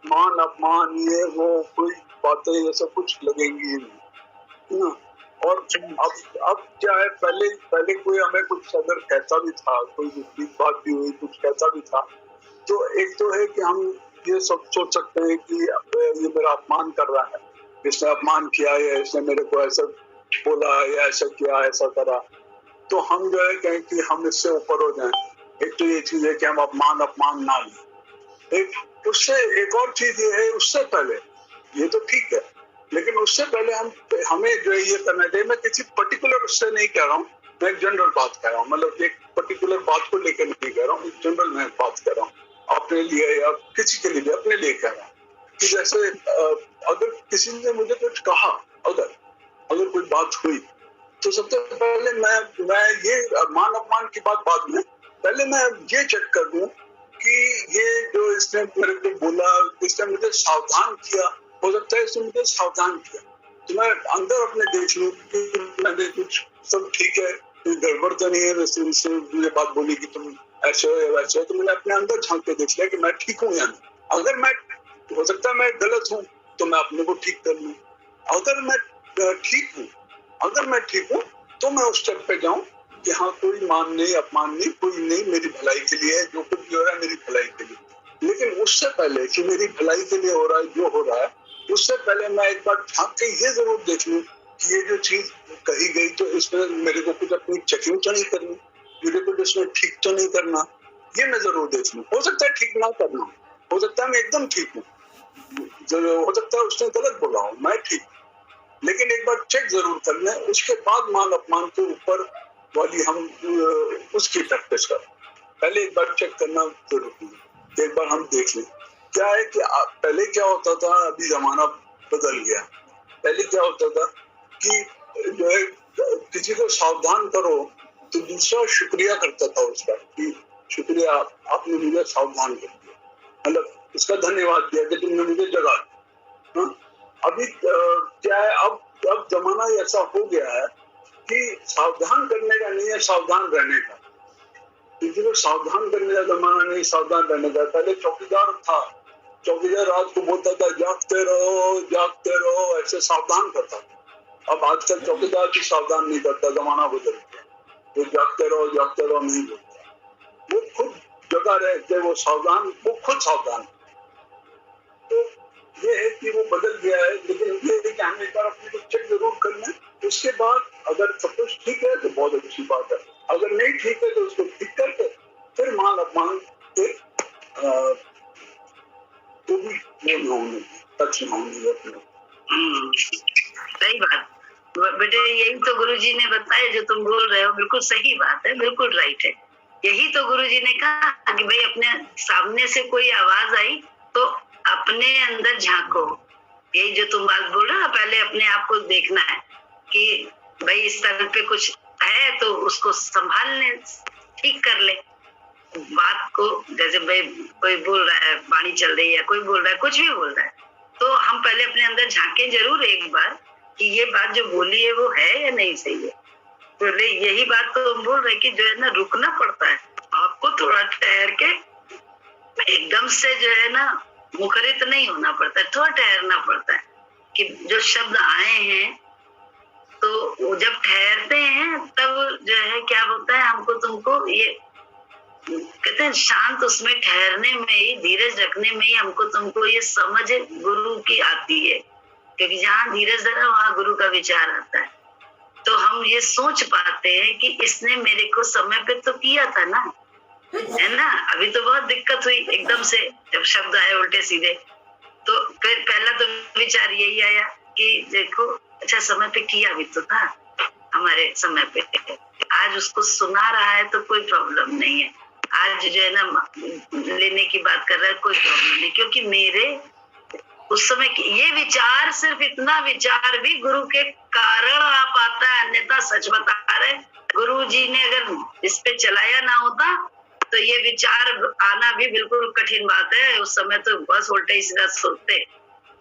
मान अपमान, ये वो कोई बातें, ये सब कुछ लगेंगी नहीं ना। और अब क्या है, पहले कोई हमें कुछ अगर कहता भी था, कोई बात भी हुई, कुछ कहता भी था, तो एक तो है कि हम ये सब सोच सकते हैं कि ये मेरा अपमान कर रहा है, इसने अपमान किया है, इसने मेरे को ऐसा बोला या ऐसा किया, ऐसा करा, तो हम जो है कहें कि हम इससे ऊपर हो जाएं। एक तो ये चीज है कि हम अपमान ना लें। एक उससे एक और चीज ये है, उससे पहले ये तो ठीक है, लेकिन उससे पहले हमें जो है ये करना चाहिए। मैं किसी पर्टिकुलर उससे नहीं कह रहा हूँ, मैं एक जनरल बात कह रहा हूँ, मतलब एक पर्टिकुलर बात को लेकर नहीं कह रहा हूँ, जनरल मैं बात कर रहा हूँ अपने लिए या किसी के लिए, अपने लिए कह रहा हूँ कि जैसे अगर किसी ने मुझे कुछ कहा, अगर कोई बात हुई, तो सबसे पहले मैं ये मान अपमान की बात बाद में, पहले मैं ये चेक कर दूं कि ये जो इसने मेरे को बोला, इसने मुझे सावधान किया, हो सकता है इसने मुझे सावधान किया, तो मैं अंदर अपने देख लूं कि मैंने कुछ सब ठीक है, कोई गड़बड़ तो नहीं है, वैसे मुझे बात बोली कि तुम ऐसे हो या वैसे हो, तो मैंने अपने अंदर झांक के देख लिया कि मैं ठीक हूँ या नहीं। अगर मैं, हो सकता है मैं गलत हूँ, तो मैं अपने को ठीक कर लूं। अगर मैं ठीक हूँ तो मैं उस स्टेप पे जाऊं कि हाँ, कोई मान नहीं, अपमान नहीं, कोई नहीं, मेरी भलाई के लिए है, जो कुछ भी हो रहा है मेरी भलाई के लिए। लेकिन उससे पहले कि मेरी भलाई के लिए हो रहा है जो हो रहा है, उससे पहले मैं एक बार झांक के ये जरूर देख लूं कि ये जो चीज कही गई, तो इसमें मेरे को कुछ अपनी चेकिंग तो नहीं करनी, मेरे को इसमें ठीक तो नहीं करना, ये मैं जरूर देख लूं। हो सकता है ठीक ना करना, हो सकता है मैं एकदम ठीक हूँ, हो सकता है उसने गलत बोला हो, मैं ठीक, लेकिन एक बार चेक जरूर कर लें, उसके बाद मान अपमान के ऊपर वाली हम उसकी प्रैक्टिस करें। पहले एक बार चेक करना जरूरी है, एक बार हम देख लें। क्या है कि पहले क्या होता था, अभी जमाना बदल गया। पहले क्या होता था कि जो है किसी को सावधान करो तो दूसरा शुक्रिया करता था उसका कि शुक्रिया, आपने मुझे सावधान कर दिया, मतलब उसका धन्यवाद दिया कि तुमने मुझे जगा दिया। अभी क्या है, अब जमाना ऐसा हो गया है कि सावधान करने का नहीं है, सावधान रहने का। किसी को सावधान करने का जमाना नहीं, सावधान रहने का। पहले चौकीदार था, चौकीदार रात को बोलता था जागते रहो, ऐसे सावधान करता था। अब आजकल चौकीदार भी सावधान नहीं करता, जमाना बदल गया, वो जागते रहो नहीं बोलता, वो खुद जगा रहते, वो खुद सावधान। तो ये है कि वो बदल गया है, लेकिन ये है कि हम एक बार अपने को चेक जरूर कर लें। उसके बाद अगर सब कुछ ठीक है तो बहुत अच्छी बात है, अगर नहीं ठीक है तो उसको ठीक करके फिर मान अपमान के तो भी वो न होने, टच न होने अपने। सही बात बेटे, यही तो गुरुजी ने बताया जो तुम बोल रहे हो, बिल्कुल सही बात है, बिल्कुल राइट है। यही तो गुरुजी ने कहा कि भाई अपने सामने से कोई आवाज आई तो अपने अंदर झांको। यही जो तुम बात बोल रहे हो ना, पहले अपने आप को देखना है कि भाई इस तरह पे कुछ है तो उसको संभाल ले, ठीक कर ले बात को। जैसे भाई कोई बोल रहा है, पानी चल रही है, कोई बोल रहा है, कुछ भी बोल रहा है, तो हम पहले अपने अंदर झांके जरूर एक बार कि ये बात जो बोली है वो है या नहीं सही है। तो यही बात तो हम बोल रहे कि जो है ना, रुकना पड़ता है आपको, थोड़ा ठहर के, एकदम से जो है ना मुखरित नहीं होना पड़ता है, थोड़ा ठहरना पड़ता है कि जो शब्द आए हैं तो जब ठहरते हैं तब जो है क्या होता है, हमको तुमको ये कहते हैं शांत उसमें ठहरने में ही, धीरज रखने में ही हमको तुमको ये समझ गुरु की आती है। क्योंकि जहाँ धीरज है वहाँ गुरु का विचार आता है, तो हम ये सोच पाते हैं कि इसने मेरे को समय पे तो किया था ना, है ना। अभी तो बहुत दिक्कत हुई एकदम से जब शब्द आए उल्टे सीधे, तो फिर पहला तो विचार यही आया कि देखो अच्छा समय पे किया भी तो था हमारे समय पे, आज उसको सुना रहा है तो कोई प्रॉब्लम नहीं है, आज जो है ना लेने की बात कर रहा है कोई प्रॉब्लम नहीं, क्योंकि मेरे उस समय ये विचार, सिर्फ इतना विचार भी गुरु के कारण आ पाता है, अन्यथा सच बता रहे गुरु जी ने अगर इस पे चलाया ना होता तो ये विचार आना भी बिल्कुल कठिन बात है। उस समय तो बस उल्टे ही सीधा सोचते,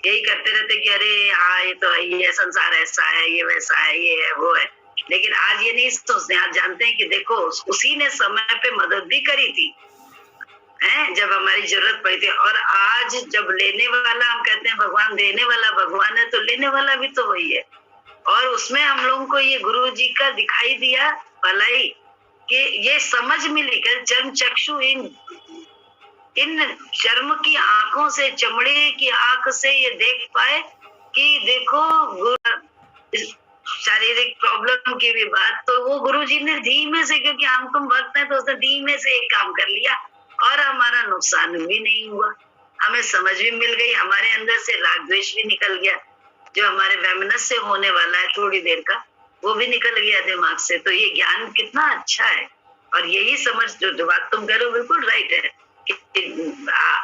यही करते रहते कि अरे हाँ ये तो ये संसार ऐसा है, ये वैसा है, ये है वो है। लेकिन आज ये नहीं सोचते, आज जानते हैं कि देखो उसी ने समय पे मदद भी करी थी है जब हमारी जरूरत पड़ी थी, और आज जब लेने वाला, हम कहते हैं भगवान देने वाला भगवान है, तो लेने वाला भी तो वही है। और उसमें हम लोगों को ये गुरु जी का दिखाई दिया भलाई कि ये समझ मिली कि चर्म चक्षु इन चर्म की आंखों से, चमड़े की आंख से ये देख पाए कि देखो शारीरिक प्रॉब्लम की भी बात तो वो गुरुजी ने धीमे से, क्योंकि हम तुम भक्त हैं तो उसने धीमे से एक काम कर लिया और हमारा नुकसान भी नहीं हुआ, हमें समझ भी मिल गई, हमारे अंदर से राग द्वेष भी निकल गया, जो हमारे वैमनस्य से होने वाला है थोड़ी देर का वो भी निकल गया दिमाग से। तो ये ज्ञान कितना अच्छा है। और यही समझ जो बात तुम कह रहे हो बिल्कुल राइट है कि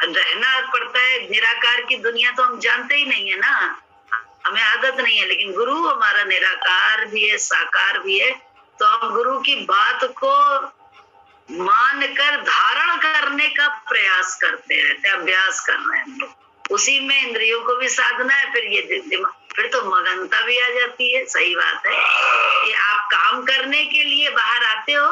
रहना पड़ता है। निराकार की दुनिया तो हम जानते ही नहीं है ना, हमें आदत नहीं है, लेकिन गुरु हमारा निराकार भी है, साकार भी है, तो हम गुरु की बात को मानकर धारण करने का प्रयास करते रहते, अभ्यास कर रहे हैं। उसी में इंद्रियों को भी साधना है, फिर ये दिमाग, फिर तो मगनता भी आ जाती है। सही बात है कि आप काम करने के लिए बाहर आते हो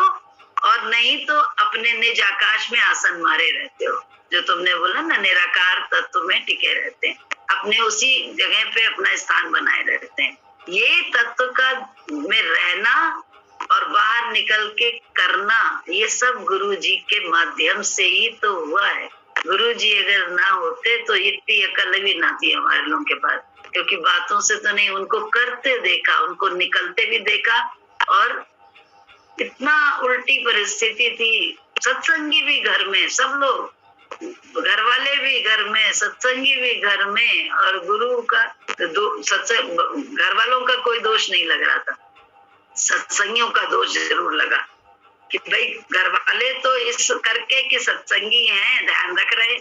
और नहीं तो अपने निज आकाश में आसन मारे रहते हो, जो तुमने बोला ना निराकार तत्व में टिके रहते हैं, अपने उसी जगह पे अपना स्थान बनाए रहते हैं। ये तत्व का में रहना और बाहर निकल के करना, ये सब गुरु जी के माध्यम से ही तो हुआ है। गुरु जी अगर ना होते तो इतनी अकल भी ना थी हमारे लोगों के पास, क्योंकि बातों से तो नहीं, उनको करते देखा, उनको निकलते भी देखा, और इतना उल्टी परिस्थिति थी। सत्संगी भी घर में, सब लोग, घर वाले भी घर में, सत्संगी भी घर में, और गुरु का घर वालों का कोई दोष नहीं लग रहा था, सत्संगियों का दोष जरूर लगा कि भाई घर वाले तो इस करके कि सत्संगी हैं, ध्यान रख रहे,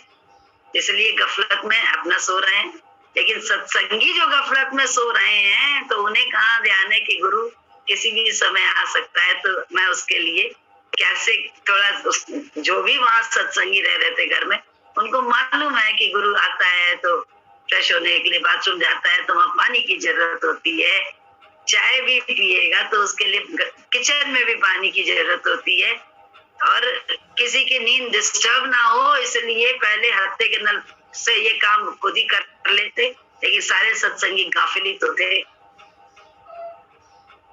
इसलिए गफलत में अपना सो रहे हैं। लेकिन सत्संगी जो गफलत में सो रहे हैं तो उन्हें कहाँ ध्यान है कि गुरु किसी भी समय आ सकता है, तो मैं उसके लिए कैसे थोड़ा जो भी वहां सत्संगी रह रहे थे घर में, उनको मालूम है कि गुरु आता है तो फ्रेश होने के लिए बाथरूम जाता है तो वहां पानी की जरूरत होती है, चाय भी पिएगा तो उसके लिए किचन में भी पानी की जरूरत होती है, और किसी की नींद डिस्टर्ब ना हो इसलिए पहले हफ्ते के नल से ये काम खुद ही कर लेते। लेकिन सारे सत्संगी गाफिल ही तो थे,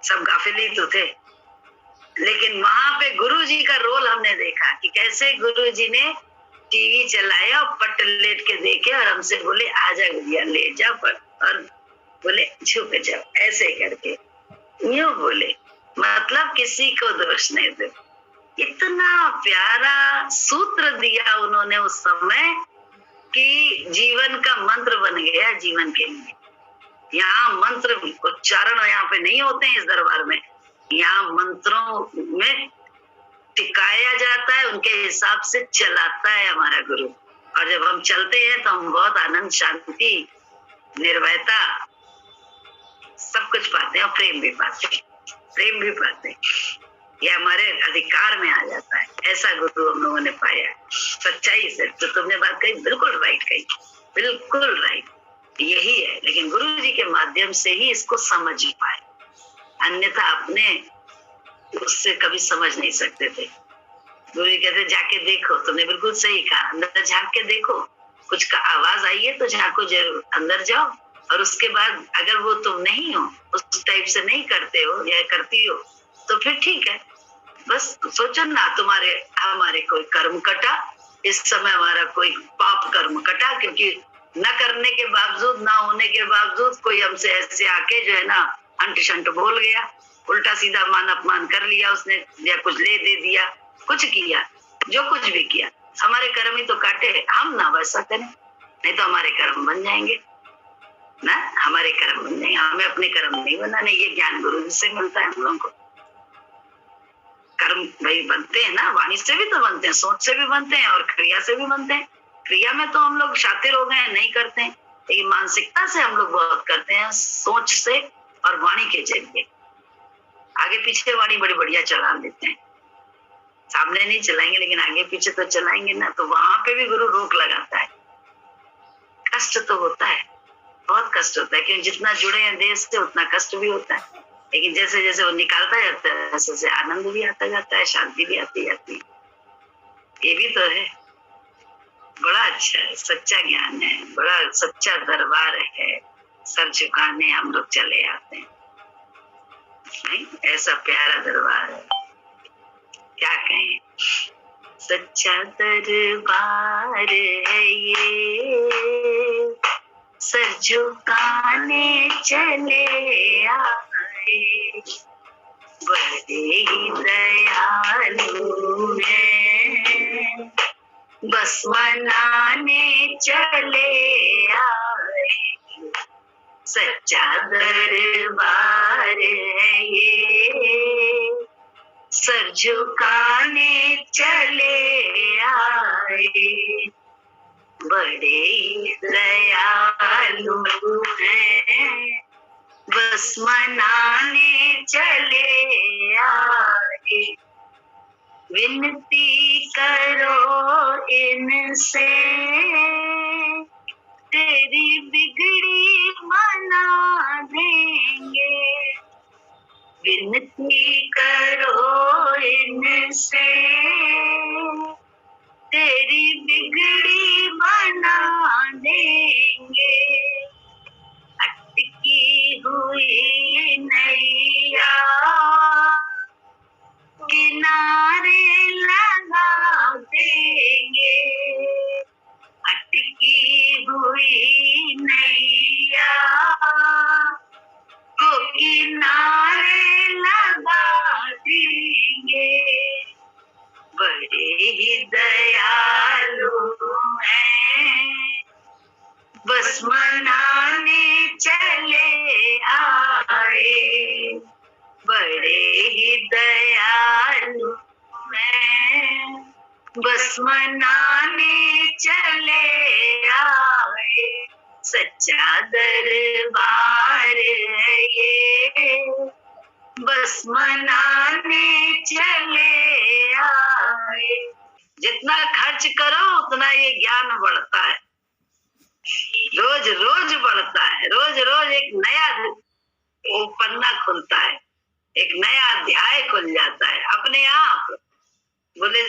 सब गाफिल ही तो थे। लेकिन वहां पे गुरु जी का रोल हमने देखा कि कैसे गुरु जी ने टीवी चलाया और पट लेट के देखे और हमसे बोले आजा गुड़िया ले जा पर, और बोले छुप जाओ, ऐसे करके यूं बोले, मतलब किसी को दोष नहीं दे। इतना प्यारा सूत्र दिया उन्होंने उस समय कि जीवन का मंत्र बन गया जीवन के लिए। यहाँ मंत्र उच्चारण यहाँ पे नहीं होते हैं इस दरबार में, यहाँ मंत्रों में टिकाया जाता है, उनके हिसाब से चलाता है हमारा गुरु। और जब हम चलते हैं तो हम बहुत आनंद, शांति, निर्भयता सब कुछ पाते हैं और प्रेम भी पाते हैं, प्रेम भी पाते हैं। ये हमारे अधिकार में आ जाता है। ऐसा गुरु हम लोगों ने पाया है सच्चाई से। तो तुमने बात कही बिल्कुल राइट कही, बिल्कुल राइट, यही है। लेकिन गुरु जी के माध्यम से ही इसको समझ पाए, अन्यथा अपने उससे कभी समझ नहीं सकते थे। गुरु जी कहते जाके देखो, तुमने बिल्कुल सही कहा, अंदर झांक के देखो, कुछ का आवाज आई है तो झांको जरूर, अंदर जाओ। और उसके बाद अगर वो तुम नहीं हो, उस टाइप से नहीं करते हो या करती हो, तो फिर ठीक है। बस सोचो ना, तुम्हारे हमारे कोई कर्म कटा, इस समय हमारा कोई पाप कर्म कटा, क्योंकि न करने के बावजूद, ना होने के बावजूद कोई हमसे ऐसे आके जो है ना अंट शंट बोल गया, उल्टा सीधा मान अपमान कर लिया उसने, या कुछ ले दे दिया, कुछ किया, जो कुछ भी किया, हमारे कर्म ही तो काटे। हम ना वैसा करें, नहीं तो हमारे कर्म बन जाएंगे ना, हमारे कर्म बन जाएंगे। हमें अपने कर्म नहीं बनाने, ये ज्ञान गुरु से मिलता है हम लोगों को। कर्म भाई बनते हैं ना, वाणी से भी तो बनते हैं, सोच से भी बनते हैं और क्रिया से भी बनते हैं। क्रिया में तो हम लोग शातिर हो गए हैं, नहीं करते हैं, लेकिन मानसिकता से हम लोग बहुत करते हैं, सोच से और वाणी के जरिए। आगे पीछे वाणी बड़ी बढ़िया चला लेते हैं, सामने नहीं चलाएंगे लेकिन आगे पीछे तो चलाएंगे ना, तो वहां पे भी गुरु रोक लगाता है। कष्ट तो होता है, बहुत कष्ट होता है, क्योंकि जितना जुड़े हैं देश से उतना कष्ट भी होता है। लेकिन जैसे जैसे वो निकालता जाता है वैसे वैसे आनंद भी आता जाता है, शांति भी आती जाती है। ये भी तो है, बड़ा अच्छा है, सच्चा ज्ञान है, बड़ा सच्चा दरबार है। सर झुकाने हम लोग चले आते हैं, नहीं ऐसा प्यारा दरबार है, क्या कहें। सच्चा दरबार है ये, सर झुकाने चले आए, बड़े ही दयालु हैं, बस मनाने चले आए। सच्चा दरबार है ये, सर झुकाने चले आए, बड़े ही दयालु हैं, बस मनाने चले आए। विनती करो इनसे, तेरी बिगड़ी मना देंगे। विनती करो इनसे, तेरी बिगड़ी बना देंगे। अटकी हुई नैया किनारे लगा देंगे, अटकी हुई नैया को किनारे लगा देंगे। बड़े ही दयालु हैं, बस मनाने चले आए। बड़े ही दयालु हैं, बस मनाने चले आए। सच्चा दरबार है ये, बस मनाने चले आए। जितना खर्च करो उतना ये ज्ञान बढ़ता है, रोज रोज बढ़ता है, रोज रोज एक नया वो पन्ना खुलता है, एक नया अध्याय खुल जाता है अपने आप। बोले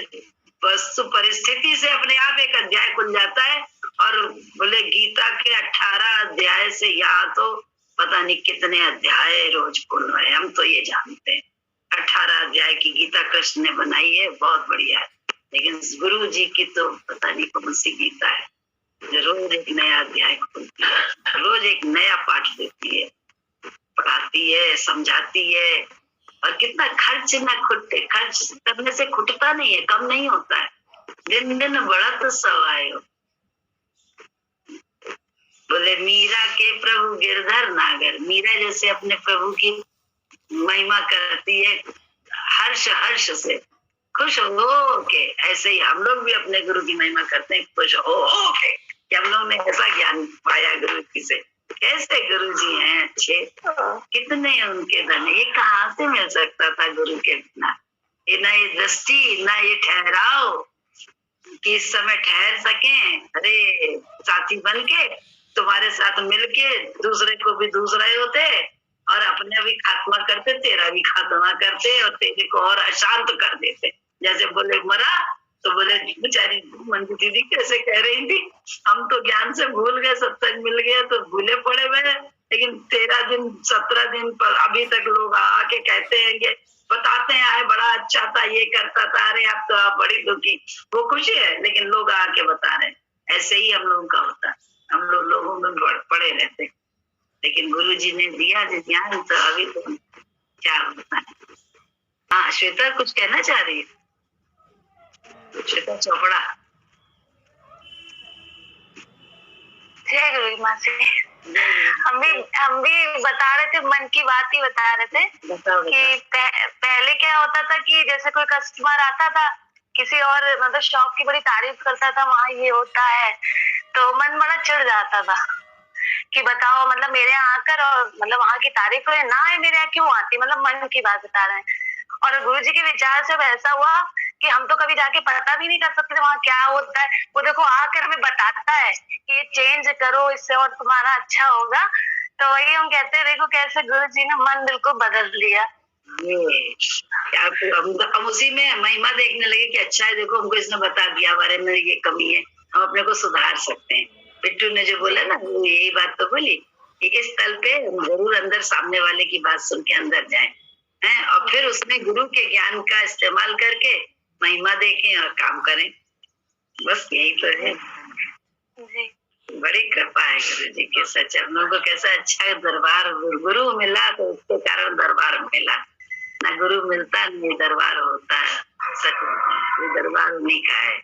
वस्तु परिस्थिति से अपने आप एक अध्याय खुल जाता है। और बोले गीता के 18 अध्याय से यहाँ तो पता नहीं कितने अध्याय रोज खुल रहे हैं, हम तो ये जानते हैं 18 अध्याय की गीता कृष्ण ने बनाई है, बहुत बढ़िया है। लेकिन गुरु जी की तो पता नहीं कौन सी गीता है, रोज एक नया अध्याय खुलती है, रोज एक नया पाठ देती है, पढ़ाती है, समझाती है। और कितना खर्च ना खुटे, खर्च करने से खुटता नहीं है, कम नहीं होता है, दिन दिन बढ़त सवाए हो। बोले मीरा के प्रभु गिरधर नागर, मीरा जैसे अपने प्रभु की महिमा करती है हर्ष हर्ष से, खुश हो के, ऐसे ही हम लोग भी अपने गुरु की महिमा करते हैं खुश हो के, कि हम लोग ने ऐसा ज्ञान पाया गुरु की से। कैसे गुरु जी हैं अच्छे, कितने उनके धन, ये कहाँ से मिल सकता था गुरु के बिना। ये ना ये दृष्टि, ना ये ठहराव कि इस समय ठहर सके, अरे साथी बन के तुम्हारे साथ मिलके दूसरे को भी दूसरा ही होते और अपने भी खात्मा करते, तेरा भी खात्मा करते और तेरे को और अशांत कर देते। जैसे बोले मरा तो बोले बेचारी मंजू दीदी कैसे कह रही थी, हम तो ज्ञान से भूल गए, सत्संग मिल गया तो भूले पड़े हुए, लेकिन 13 दिन 17 दिन पर अभी तक लोग आके कहते हैं, बताते हैं आए बड़ा अच्छा था, ये करता था, अरे आप तो आप बड़ी दुखी, वो खुशी है लेकिन लोग आके बता रहे हैं। ऐसे ही हम लोगों का होता है, हम लोगों में पड़े रहते, लेकिन गुरु जी ने दिया जो ज्ञान, तो अभी तो क्या होता है। हाँ श्वेता कुछ कहना चाह रही है, श्वेता चोपड़ा। जय गुरु माँ से। हम भी बता रहे थे, मन की बात ही बता रहे थे कि पहले क्या होता था कि जैसे कोई कस्टमर आता था किसी और मतलब शॉप की बड़ी तारीफ करता था, वहाँ ये होता है, तो मन बड़ा चिढ़ जाता था कि बताओ मतलब मेरे यहाँ आकर और मतलब वहाँ की तारीफ करे ना है, मेरे यहाँ क्यों आती, मतलब मन की बात बता रहे हैं। और गुरु जी के विचार से ऐसा हुआ कि हम तो कभी जाके पता भी नहीं कर सकते वहाँ क्या होता है, वो देखो आकर हमें बताता है कि ये चेंज करो, इससे और तुम्हारा अच्छा होगा। तो वही हम कहते हैं, देखो कैसे गुरु जी ने मन बिल्कुल बदल दिया। हम उसी में महिमा देखने लगे कि अच्छा है, देखो हमको इसने बता दिया हमारे में ये कमी है, हम अपने को सुधार सकते हैं। बिट्टू ने जो बोला ना, वो यही बात तो बोली कि इस तल पे हम जरूर अंदर सामने वाले की बात सुन के अंदर जाएं, हैं, और फिर उसमें गुरु के ज्ञान का इस्तेमाल करके महिमा देखें और काम करें। बस यही तो है। बड़ी कृपा है गुरु जी के, सच हम लोगों को कैसा अच्छा दरबार गुरु मिला, तो उसके कारण दरबार मिला, ना गुरु मिलता नहीं दरबार होता है, सच ये दरबार उन्हीं का है।